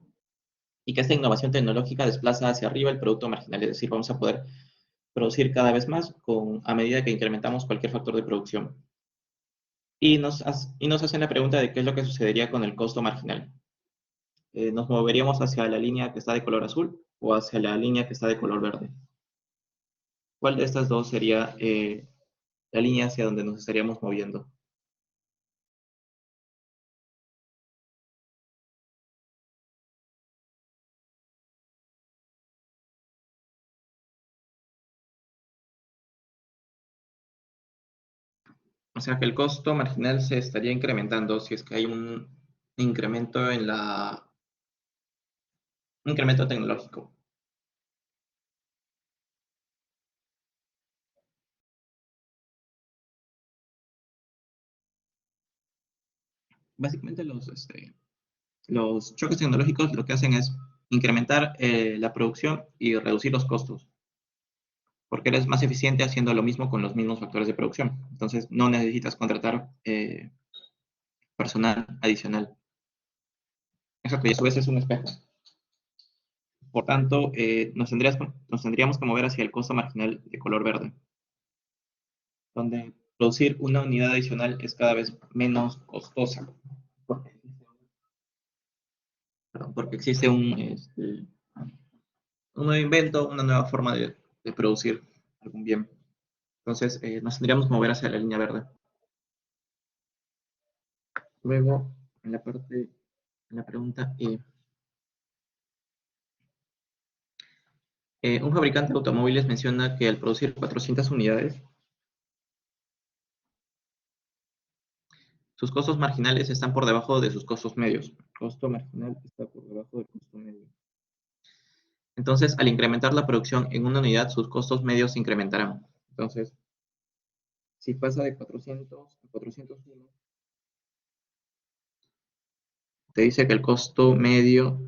y que esta innovación tecnológica desplaza hacia arriba el producto marginal, es decir, vamos a poder producir cada vez más a medida que incrementamos cualquier factor de producción. Y nos hacen la pregunta de qué es lo que sucedería con el costo marginal. ¿Nos moveríamos hacia la línea que está de color azul o hacia la línea que está de color verde? ¿Cuál de estas dos sería la línea hacia donde nos estaríamos moviendo? O sea que el costo marginal se estaría incrementando si es que hay incremento un incremento tecnológico. Básicamente los choques tecnológicos lo que hacen es incrementar la producción y reducir los costos. porque eres más eficiente haciendo lo mismo con los mismos factores de producción. Entonces, no necesitas contratar personal adicional. Exacto, y a su vez es un espejo. Por tanto, nos tendríamos que mover hacia el costo marginal de color verde, donde producir una unidad adicional es cada vez menos costosa, porque, porque existe un nuevo invento, una nueva forma de producir algún bien. Entonces, nos tendríamos que mover hacia la línea verde. Luego, en la parte, en la pregunta E, un fabricante de automóviles menciona que al producir 400 unidades, sus costos marginales están por debajo de sus costos medios. El costo marginal está por debajo del costo medio. Entonces, al incrementar la producción en una unidad, sus costos medios se incrementarán. Entonces, si pasa de 400 a 401, te dice que el costo medio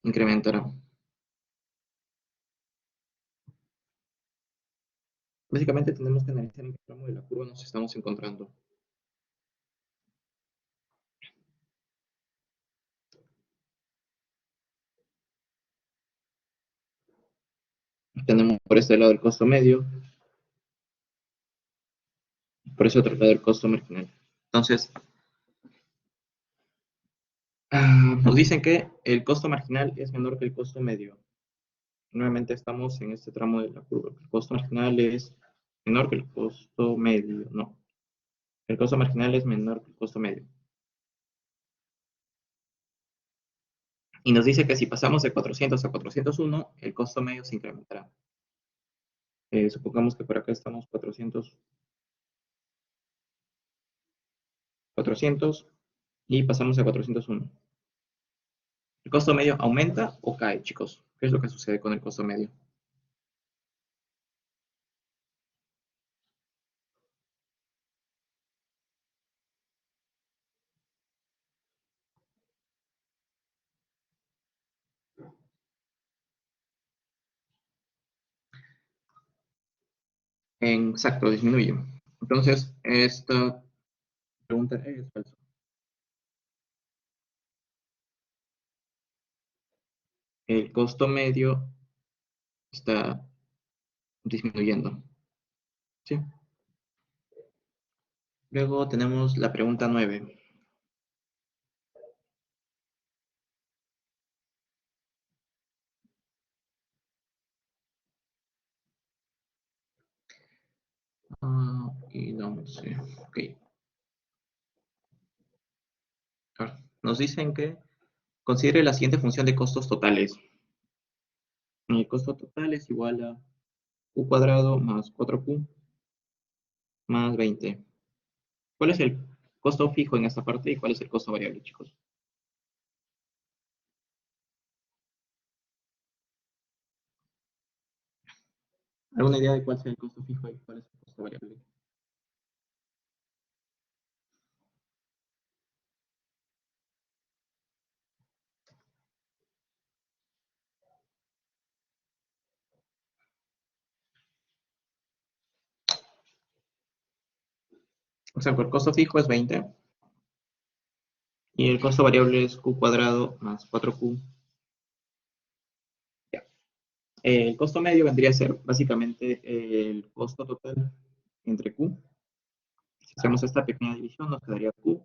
incrementará. Básicamente tenemos que analizar en qué tramo de la curva nos estamos encontrando. Tenemos por este lado el costo medio, por ese otro lado el costo marginal. Entonces, nos dicen que el costo marginal es menor que el costo medio. Nuevamente estamos en este tramo de la curva. El costo marginal es menor que el costo medio. No, el costo marginal es menor que el costo medio. Y nos dice que si pasamos de 400 a 401, el costo medio se incrementará. Supongamos que por acá estamos 400 y pasamos a 401. ¿El costo medio aumenta o cae, chicos? ¿Qué es lo que sucede con el costo medio? Exacto, disminuye. Entonces, esta pregunta es falsa. El costo medio está disminuyendo. ¿Sí? Luego tenemos la pregunta 9. Y no sé. Ok. Ahora, nos dicen que considere la siguiente función de costos totales. El costo total es igual a q cuadrado más 4q más 20. ¿Cuál es el costo fijo en esta parte y cuál es el costo variable, chicos? ¿Alguna idea de cuál es el costo fijo y cuál es el costo variable? O sea, el costo fijo es 20 y el costo variable es q cuadrado más 4q. Ya. El costo medio vendría a ser básicamente el costo total entre q. Si hacemos esta pequeña división, nos quedaría q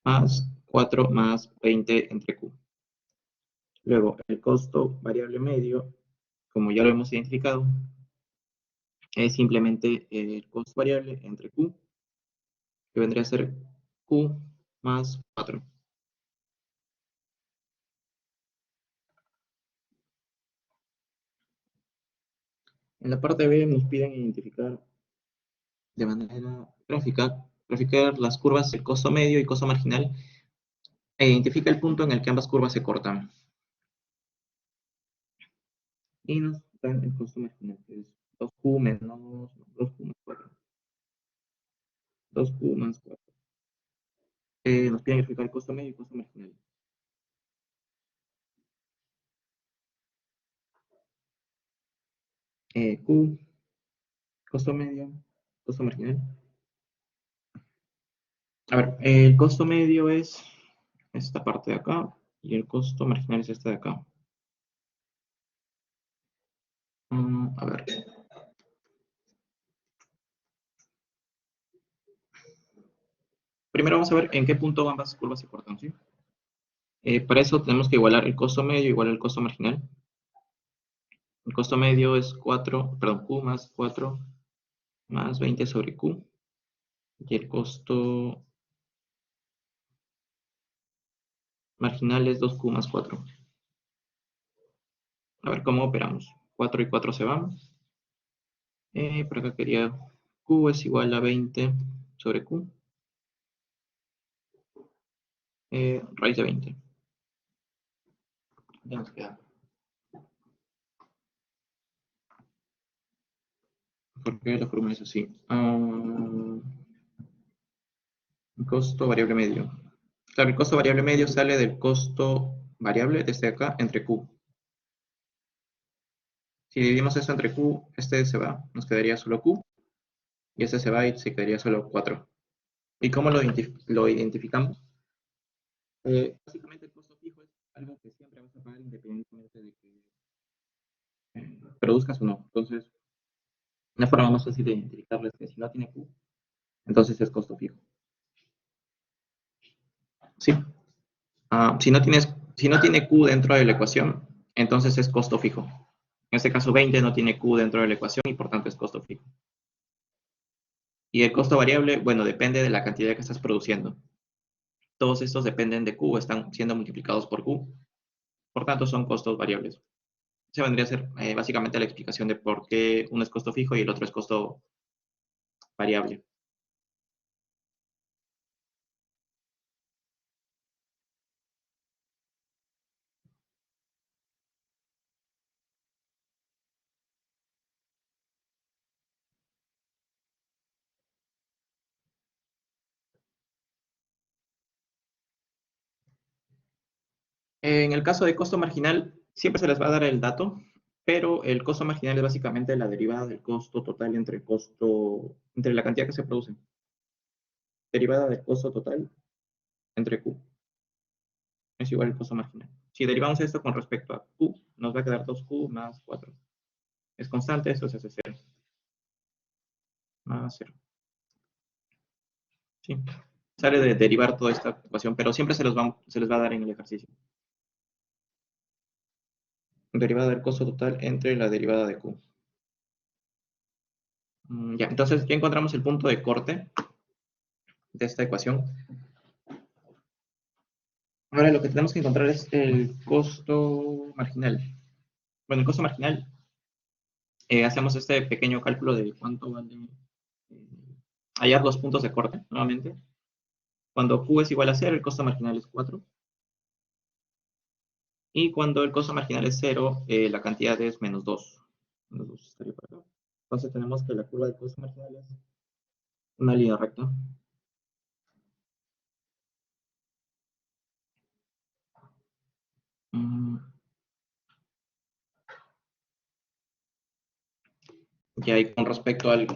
más 4 más 20 entre q. Luego, el costo variable medio, como ya lo hemos identificado, es simplemente el costo variable entre q, que vendría a ser q más 4. En la parte B nos piden identificar de manera gráfica, graficar las curvas del costo medio y costo marginal e identifica el punto en el que ambas curvas se cortan. Y nos dan el costo marginal, que es 2q menos 2q más 4. 2q más 4. Nos piden graficar el costo medio y costo marginal. Q, costo medio, costo marginal. A ver, el costo medio es esta parte de acá y el costo marginal es esta de acá. A ver, primero vamos a ver en qué punto ambas curvas se cortan, ¿sí? Para eso tenemos que igualar el costo medio igual al costo marginal. El costo medio es 4, perdón, Q más 4 más 20 sobre Q. Y el costo marginal es 2Q más 4. A ver cómo operamos. 4 y 4 se van. Por acá quería Q es igual a 20 sobre Q. Raíz de 20. Ya nos queda. ¿Por qué la fórmula es así? Costo variable medio. Claro, el costo variable medio sale del costo variable desde acá entre Q. Si dividimos esto entre Q, este se va, nos quedaría solo Q, y este se va y se quedaría solo 4. ¿Y cómo lo identificamos? Básicamente el costo fijo es algo que siempre vas a pagar independientemente de que produzcas o no. Entonces, una forma más fácil de identificarlo es que si no tiene Q, entonces es costo fijo. ¿Sí? Si no tiene Q dentro de la ecuación, entonces es costo fijo. En este caso 20 no tiene Q dentro de la ecuación y por tanto es costo fijo. Y el costo variable, bueno, depende de la cantidad que estás produciendo. Todos estos dependen de Q, están siendo multiplicados por Q, por tanto son costos variables. Se vendría a ser básicamente la explicación de por qué uno es costo fijo y el otro es costo variable. En el caso de costo marginal, siempre se les va a dar el dato, pero el costo marginal es básicamente la derivada del costo total entre la cantidad que se produce. Derivada del costo total entre Q es igual al costo marginal. Si derivamos esto con respecto a Q, nos va a quedar 2Q más 4. Es constante, eso se hace 0. Más 0. Sí. Sale de derivar toda esta ecuación, pero siempre se les va a dar en el ejercicio. Derivada del costo total entre la derivada de Q. Ya, entonces ya encontramos el punto de corte de esta ecuación. Ahora lo que tenemos que encontrar es el costo marginal. Bueno, el costo marginal, hacemos este pequeño cálculo de cuánto vale hallar los puntos de corte, nuevamente. Cuando Q es igual a 0, el costo marginal es 4. Y cuando el costo marginal es 0, la cantidad es menos 2. Menos 2 estaría por acá. Entonces tenemos que la curva de costo marginal es una línea recta. Mm, Y ahí con respecto al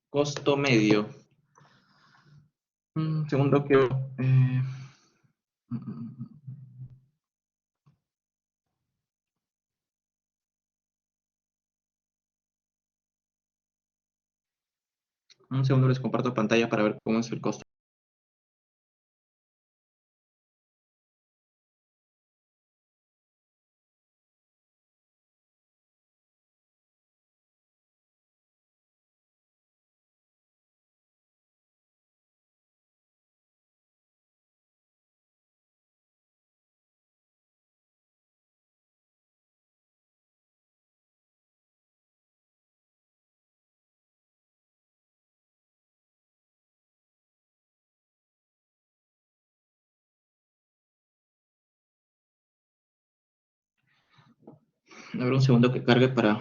costo medio, segundo que... un segundo les comparto pantalla para ver cómo es el costo. A ver un segundo que cargue para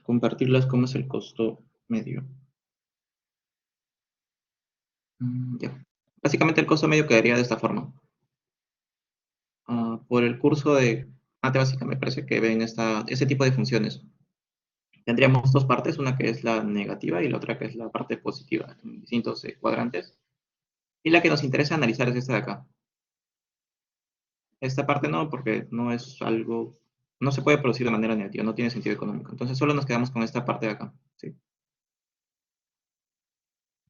compartirles cómo es el costo medio. Ya. Básicamente el costo medio quedaría de esta forma. Por el curso de matemática me parece que ven ese tipo de funciones. Tendríamos dos partes, una que es la negativa y la otra que es la parte positiva, en distintos cuadrantes. Y la que nos interesa analizar es esta de acá. Esta parte no, porque no es algo, no se puede producir de manera negativa, no tiene sentido económico. Entonces solo nos quedamos con esta parte de acá. ¿Sí?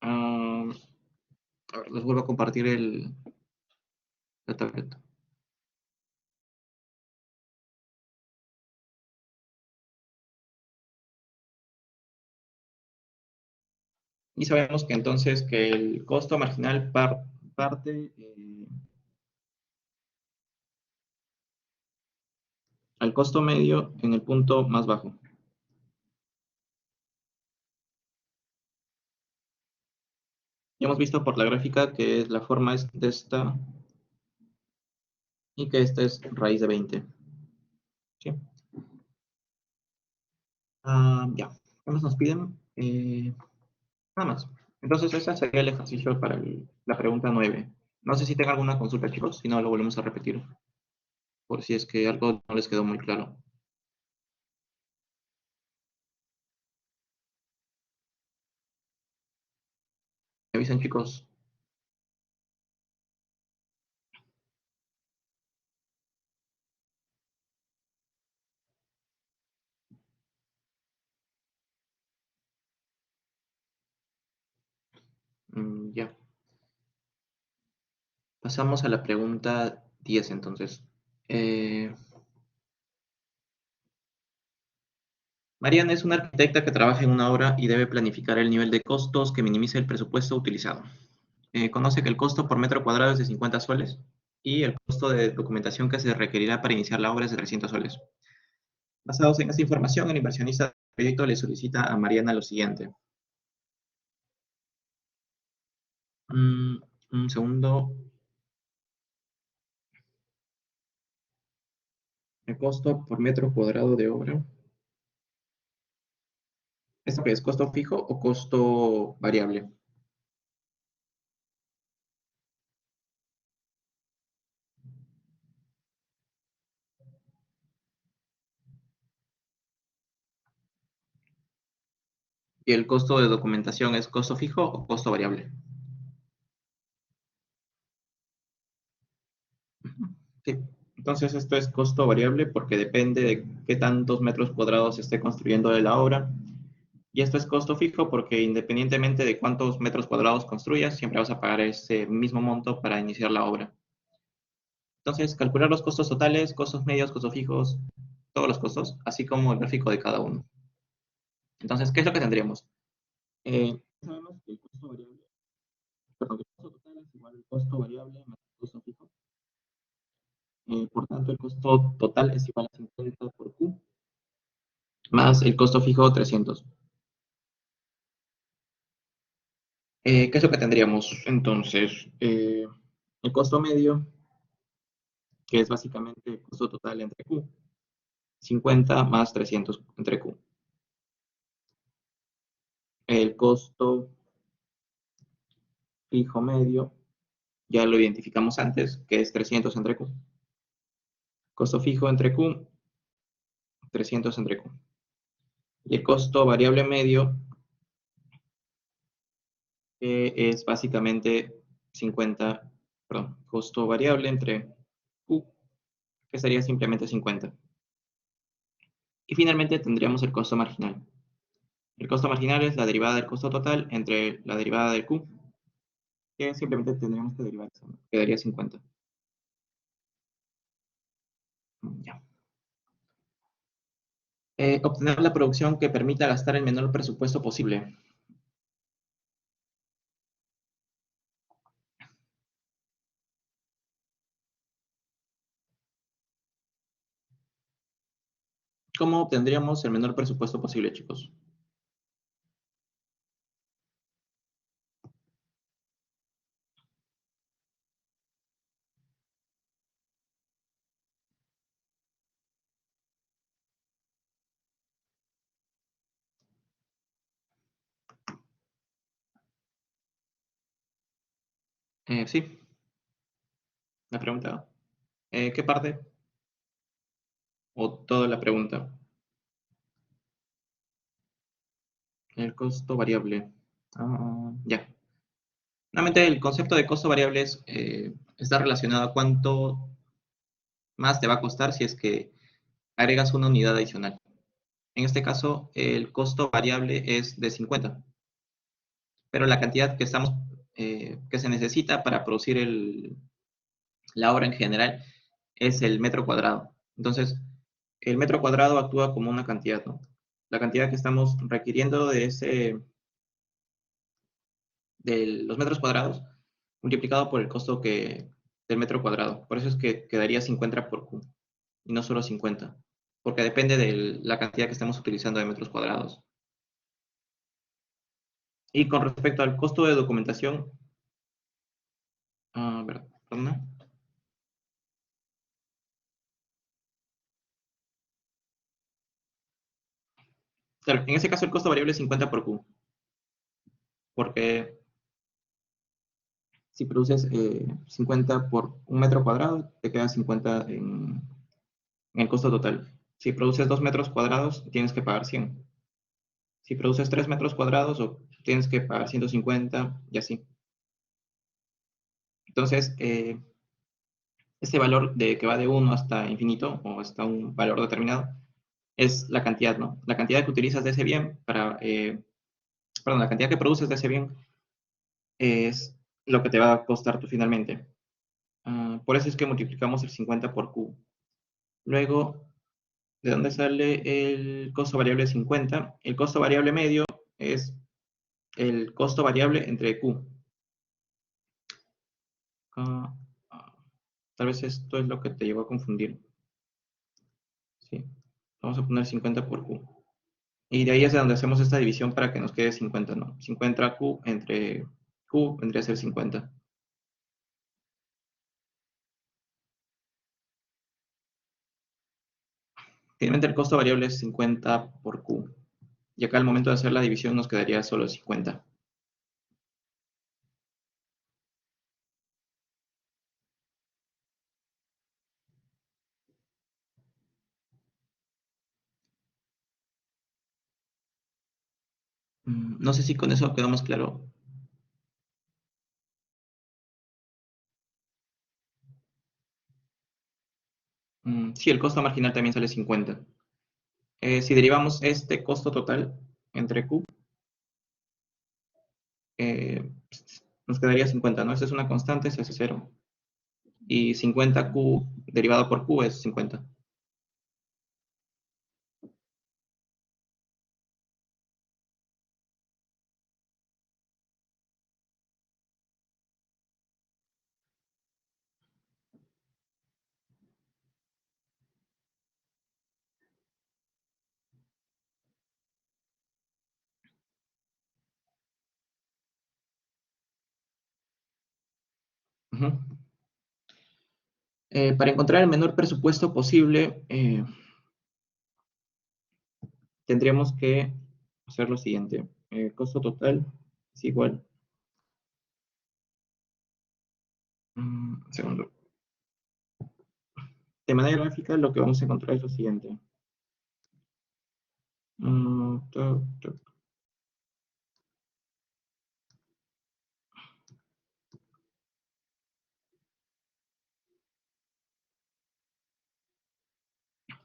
Ah, a ver, les vuelvo a compartir la tableta. Y sabemos que entonces que el costo marginal parte al costo medio en el punto más bajo. Ya hemos visto por la gráfica que la forma es de esta y que esta es raíz de 20. ¿Sí? Ya. ¿Qué más nos piden? Nada más. Entonces, ese sería el ejercicio para la pregunta 9. No sé si tengan alguna consulta, chicos, si no, lo volvemos a repetir, por si es que algo no les quedó muy claro. ¿Me avisan, chicos? Ya. Pasamos a la pregunta 10, entonces. Eh, Mariana es una arquitecta que trabaja en una obra y debe planificar el nivel de costos que minimice el presupuesto utilizado. Conoce que el costo por metro cuadrado es de 50 soles y el costo de documentación que se requerirá para iniciar la obra es de 300 soles. Basados en esta información, el inversionista del proyecto le solicita a Mariana lo siguiente. Mm, un segundo. El costo por metro cuadrado de obra. ¿Esto qué es? ¿Costo fijo o costo variable? ¿Y el costo de documentación es costo fijo o costo variable? Sí. Entonces esto es costo variable porque depende de qué tantos metros cuadrados se esté construyendo de la obra. Y esto es costo fijo porque independientemente de cuántos metros cuadrados construyas, siempre vas a pagar ese mismo monto para iniciar la obra. Entonces, calcular los costos totales, costos medios, costos fijos, todos los costos, así como el gráfico de cada uno. Entonces, ¿qué es lo que tendríamos? Sabemos que el costo variable, perdón, el costo total es igual al costo variable más el costo fijo. Por tanto, el costo total es igual a 50 por Q más el costo fijo 300. ¿Qué es lo que tendríamos? Entonces, el costo medio, que es básicamente el costo total entre Q, 50 más 300 entre Q. El costo fijo medio, ya lo identificamos antes, que es 300 entre Q. Costo fijo entre Q, 300 entre Q. Y el costo variable medio, que es básicamente 50, perdón, costo variable entre Q, que sería simplemente 50. Y finalmente tendríamos el costo marginal. El costo marginal es la derivada del costo total entre la derivada del Q, que simplemente tendríamos que derivar eso, ¿no? Quedaría 50. Ya. Obtener la producción que permita gastar el menor presupuesto posible. ¿Cómo obtendríamos el menor presupuesto posible, chicos? Sí, la pregunta. ¿Qué parte? ¿O toda la pregunta? El costo variable. Ya. Nuevamente, el concepto de costo variable está relacionado a cuánto más te va a costar si es que agregas una unidad adicional. En este caso, el costo variable es de 50, pero la cantidad que se necesita para producir la obra en general es el metro cuadrado. Entonces, el metro cuadrado actúa como una cantidad, ¿no? La cantidad que estamos requiriendo de los metros cuadrados multiplicado por el costo del metro cuadrado. Por eso es que quedaría 50 por Q y no solo 50, porque depende de la cantidad que estemos utilizando de metros cuadrados. Y con respecto al costo de documentación, perdona. Claro, en ese caso el costo variable es 50 por Q, porque si produces 50 por un metro cuadrado, te queda 50 en el costo total. Si produces 2 metros cuadrados, tienes que pagar 100. Si produces 3 metros cuadrados, tienes que pagar 150 y así. Entonces, ese valor de que va de 1 hasta infinito o hasta un valor determinado es la cantidad, ¿no? La cantidad que utilizas de ese bien perdón, la cantidad que produces de ese bien es lo que te va a costar tú finalmente. Por eso es que multiplicamos el 50 por Q. Luego, ¿de dónde sale el costo variable 50? El costo variable medio es el costo variable entre Q. Ah, ah, Tal vez esto es lo que te llevó a confundir. Sí. Vamos a poner 50 por Q. Y de ahí es de donde hacemos esta división para que nos quede 50, ¿no? 50 Q entre Q vendría a ser 50. Finalmente el costo variable es 50 por Q. Y acá al momento de hacer la división nos quedaría solo 50. No sé si con eso quedamos claro. Sí, el costo marginal también sale 50. Si derivamos este costo total entre Q, nos quedaría 50, ¿no? Esta es una constante, se hace 0. Y 50Q derivado por Q es 50. Ujú. Para encontrar el menor presupuesto posible, tendríamos que hacer lo siguiente. El costo total es igual. Un segundo. De manera gráfica, lo que vamos a encontrar es lo siguiente. Mm, tu, tu.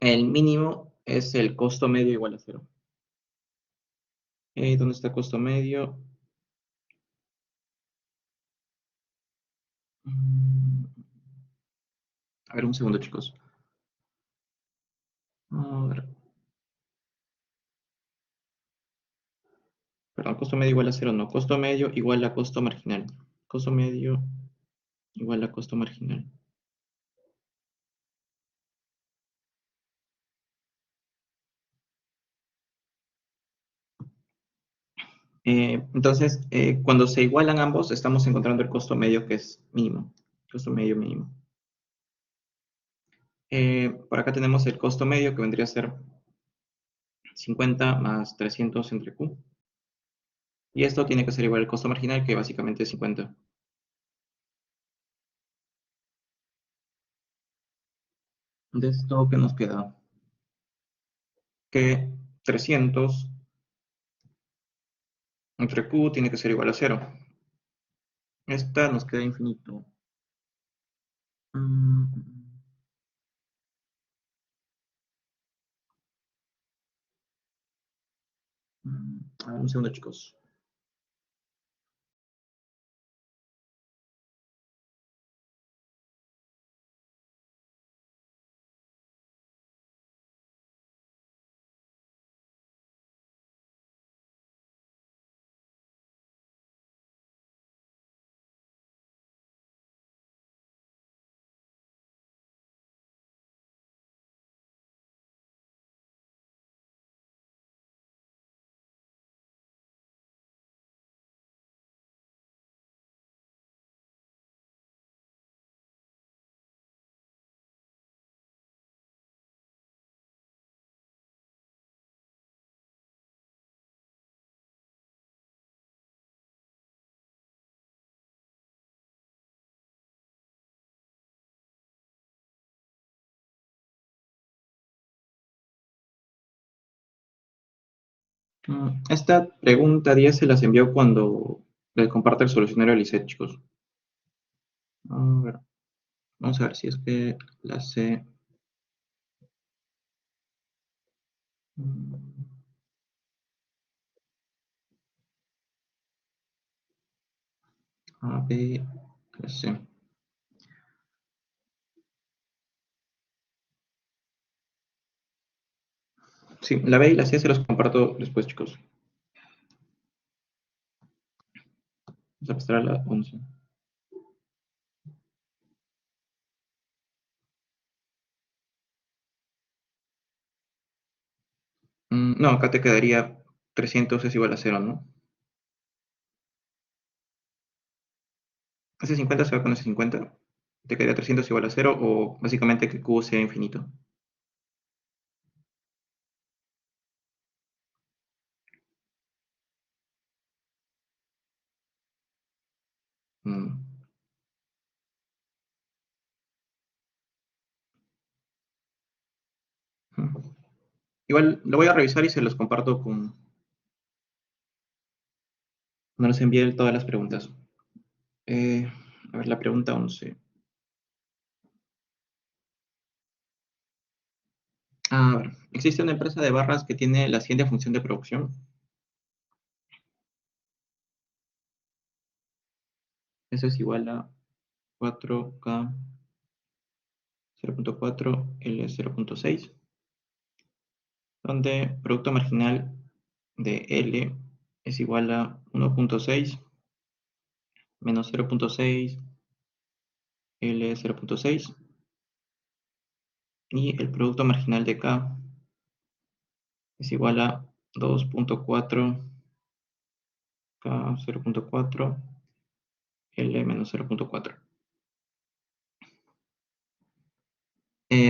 El mínimo es el costo medio igual a 0. ¿Dónde está costo medio? Mm, A ver, un segundo, chicos. A ver, perdón, costo medio igual a 0, no. Costo medio igual a costo marginal. Costo medio igual a costo marginal. Entonces, cuando se igualan ambos, estamos encontrando el costo medio que es mínimo. Costo medio mínimo. Por acá tenemos el costo medio que vendría a ser 50 más 300 entre Q. Y esto tiene que ser igual al costo marginal, que básicamente es 50. De esto que nos queda, que 300 entre Q tiene que ser igual a cero. Esta nos queda infinito. Mm, a ver, un segundo, chicos. Esta pregunta 10 se las envió cuando le comparte el solucionario a Lisette, chicos. A ver, vamos a ver si es que la sé. Mm, A, B, la C. Sí, la B y la C se los comparto después, chicos. Vamos a pasar a la 11. No, acá te quedaría 300 es igual a cero, ¿no? Ese 50 se va con ese 50. Te quedaría 300 igual a cero o básicamente que Q sea infinito. Mm, mm. Igual lo voy a revisar y se los comparto con... No les envié todas las preguntas. Eh, a ver, la pregunta 11. A ver, existe una empresa de barras que tiene la siguiente función de producción. Eso es igual a 4K 0.4 L 0.6, donde producto marginal de L es igual a 1.6 menos 0.6 L 0.6 y el producto marginal de K es igual a 2.4 K 0.4 L menos 0.4.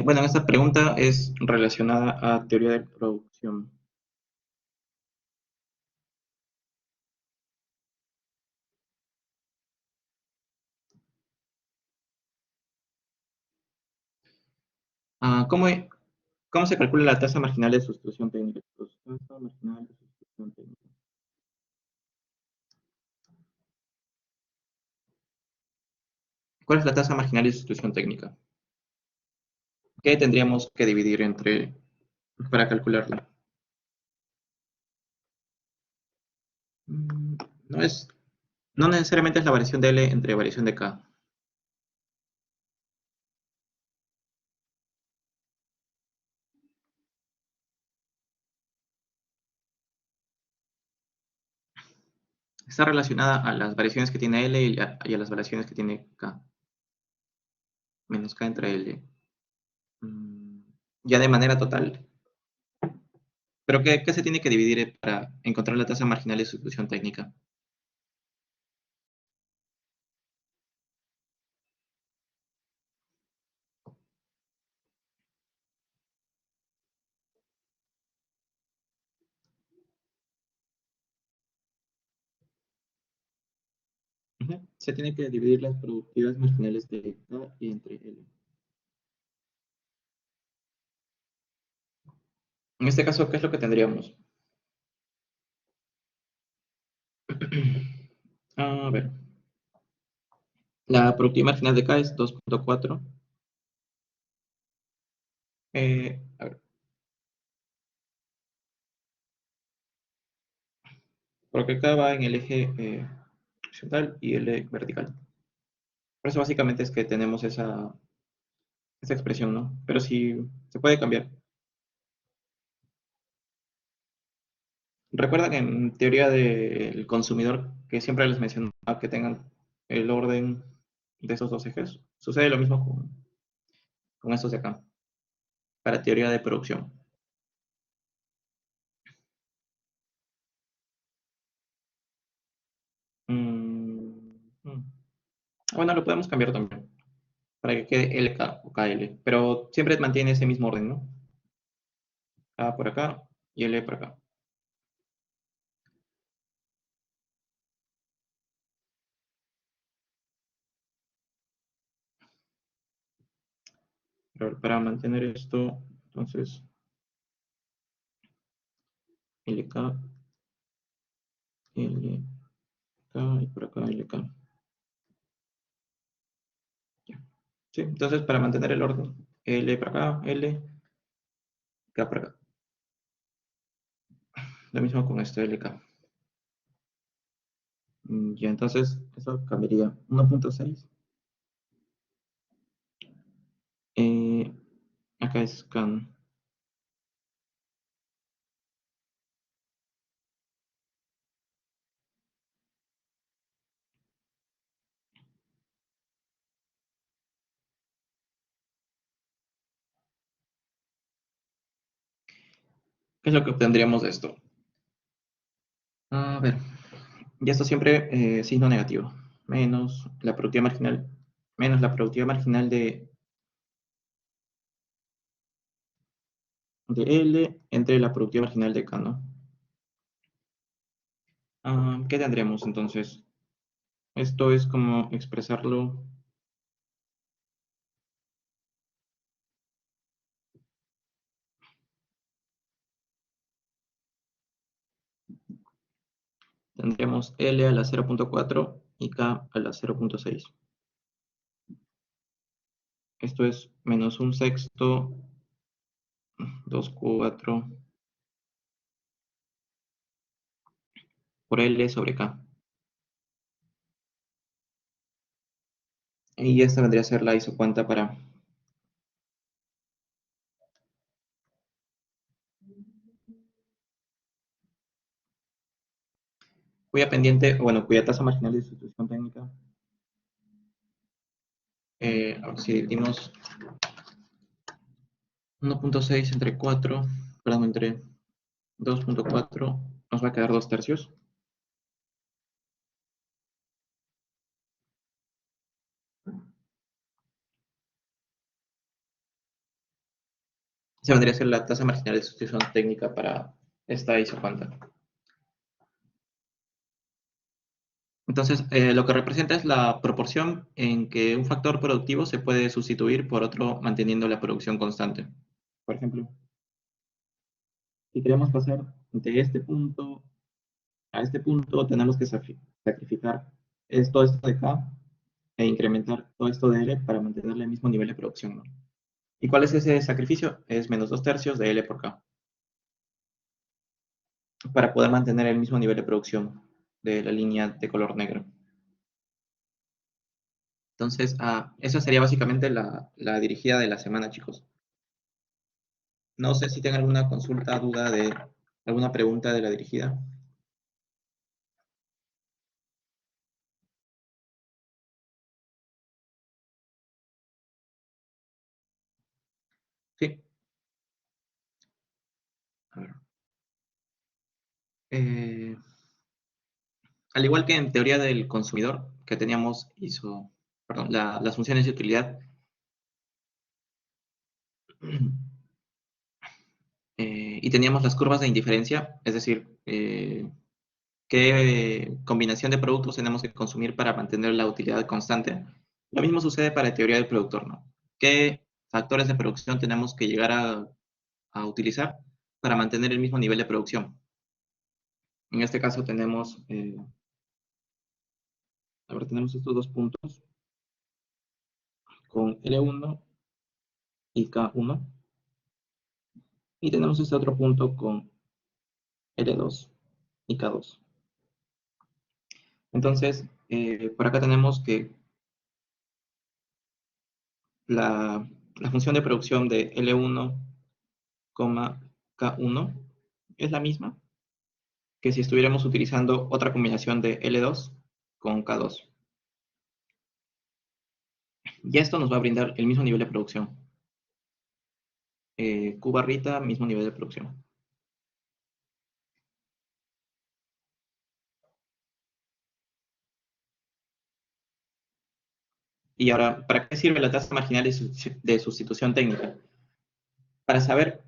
Bueno, esta pregunta es relacionada a teoría de producción. ¿Cómo, cómo se calcula la tasa marginal de sustitución técnica? Pues, tasa marginal de sustitución técnica. ¿Cuál es la tasa marginal de sustitución técnica? ¿Qué tendríamos que dividir entre para calcularla? Mm, No es, no necesariamente es la variación de L entre variación de K. Está relacionada a las variaciones que tiene L y a las variaciones que tiene K, menos K entre L. Mm, Ya de manera total. ¿Pero qué se tiene que dividir para encontrar la tasa marginal de sustitución técnica? Ujú. Se tiene que dividir las productividades marginales de K y entre L. En este caso, ¿qué es lo que tendríamos? A ver, la productividad marginal de K es 2.4. A ver, porque K va en el eje horizontal y el vertical. Por eso básicamente es que tenemos esa expresión, ¿no? Pero sí se puede cambiar. Recuerdan en teoría del consumidor que siempre les mencionaba que tengan el orden de esos dos ejes. Sucede lo mismo con estos de acá, para teoría de producción. Mm, mm. Bueno, lo podemos cambiar también, para que quede LK o KL, pero siempre mantiene ese mismo orden, ¿no? K por acá y L por acá. Pero para mantener esto, entonces LK, LK y por acá LK. Ya. Sí, entonces para mantener el orden, L para acá, L, K para acá. Lo mismo con este LK. Ya, entonces eso cambiaría 1.6. Eh, acá es scan. ¿Qué es lo que obtendríamos de esto? A ver, ya esto siempre signo negativo. Menos la productividad marginal. Menos la productividad marginal de L entre la productividad marginal de K, ¿no? ¿Qué tendremos entonces? Esto es como expresarlo. Tendríamos L a la 0.4 y K a la 0.6. Esto es menos un sexto, 2/4 por L sobre K. Y esta vendría a ser la isocuanta para cuya pendiente, bueno, cuya tasa marginal de sustitución técnica, si dividimos 1.6 entre 4, perdón, entre 2.4, nos va a quedar 2 tercios. Esa vendría a ser la tasa marginal de sustitución técnica para esta isocuanta. Entonces, lo que representa es la proporción en que un factor productivo se puede sustituir por otro manteniendo la producción constante. Por ejemplo, si queremos pasar de este punto a este punto, tenemos que sacrificar todo esto de K e incrementar todo esto de L para mantener el mismo nivel de producción, ¿no? ¿Y cuál es ese sacrificio? Es menos 2 tercios de L por K, para poder mantener el mismo nivel de producción de la línea de color negro. Entonces, esa sería básicamente la dirigida de la semana, chicos. No sé si tengan alguna consulta, duda de alguna pregunta de la dirigida. Sí. A ver. Eh, Al igual que en teoría del consumidor, que teníamos perdón, las funciones de utilidad, y teníamos las curvas de indiferencia, es decir, qué combinación de productos tenemos que consumir para mantener la utilidad constante. Lo mismo sucede para teoría del productor, ¿no? ¿Qué factores de producción tenemos que llegar a utilizar para mantener el mismo nivel de producción? En este caso tenemos A ver, tenemos estos dos puntos con L1 y K1. Y tenemos este otro punto con L2 y K2. Entonces, por acá tenemos que la función de producción de L1, K1 es la misma que si estuviéramos utilizando otra combinación de L2 con K2. Y esto nos va a brindar el mismo nivel de producción. Q barrita, mismo nivel de producción. Y ahora, ¿para qué sirve la tasa marginal de sustitución técnica? Para saber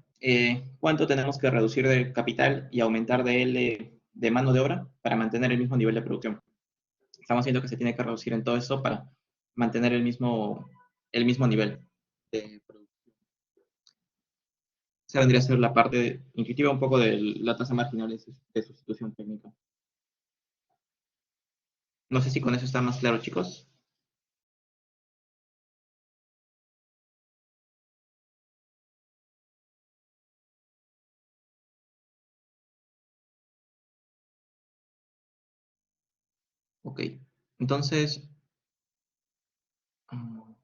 cuánto tenemos que reducir de capital y aumentar de L de mano de obra para mantener el mismo nivel de producción. Estamos viendo que se tiene que reducir en todo eso para mantener el mismo nivel de producción. Esa vendría a ser la parte intuitiva un poco de la tasa marginal de sustitución técnica. No sé si con eso está más claro, chicos. Ok. Entonces,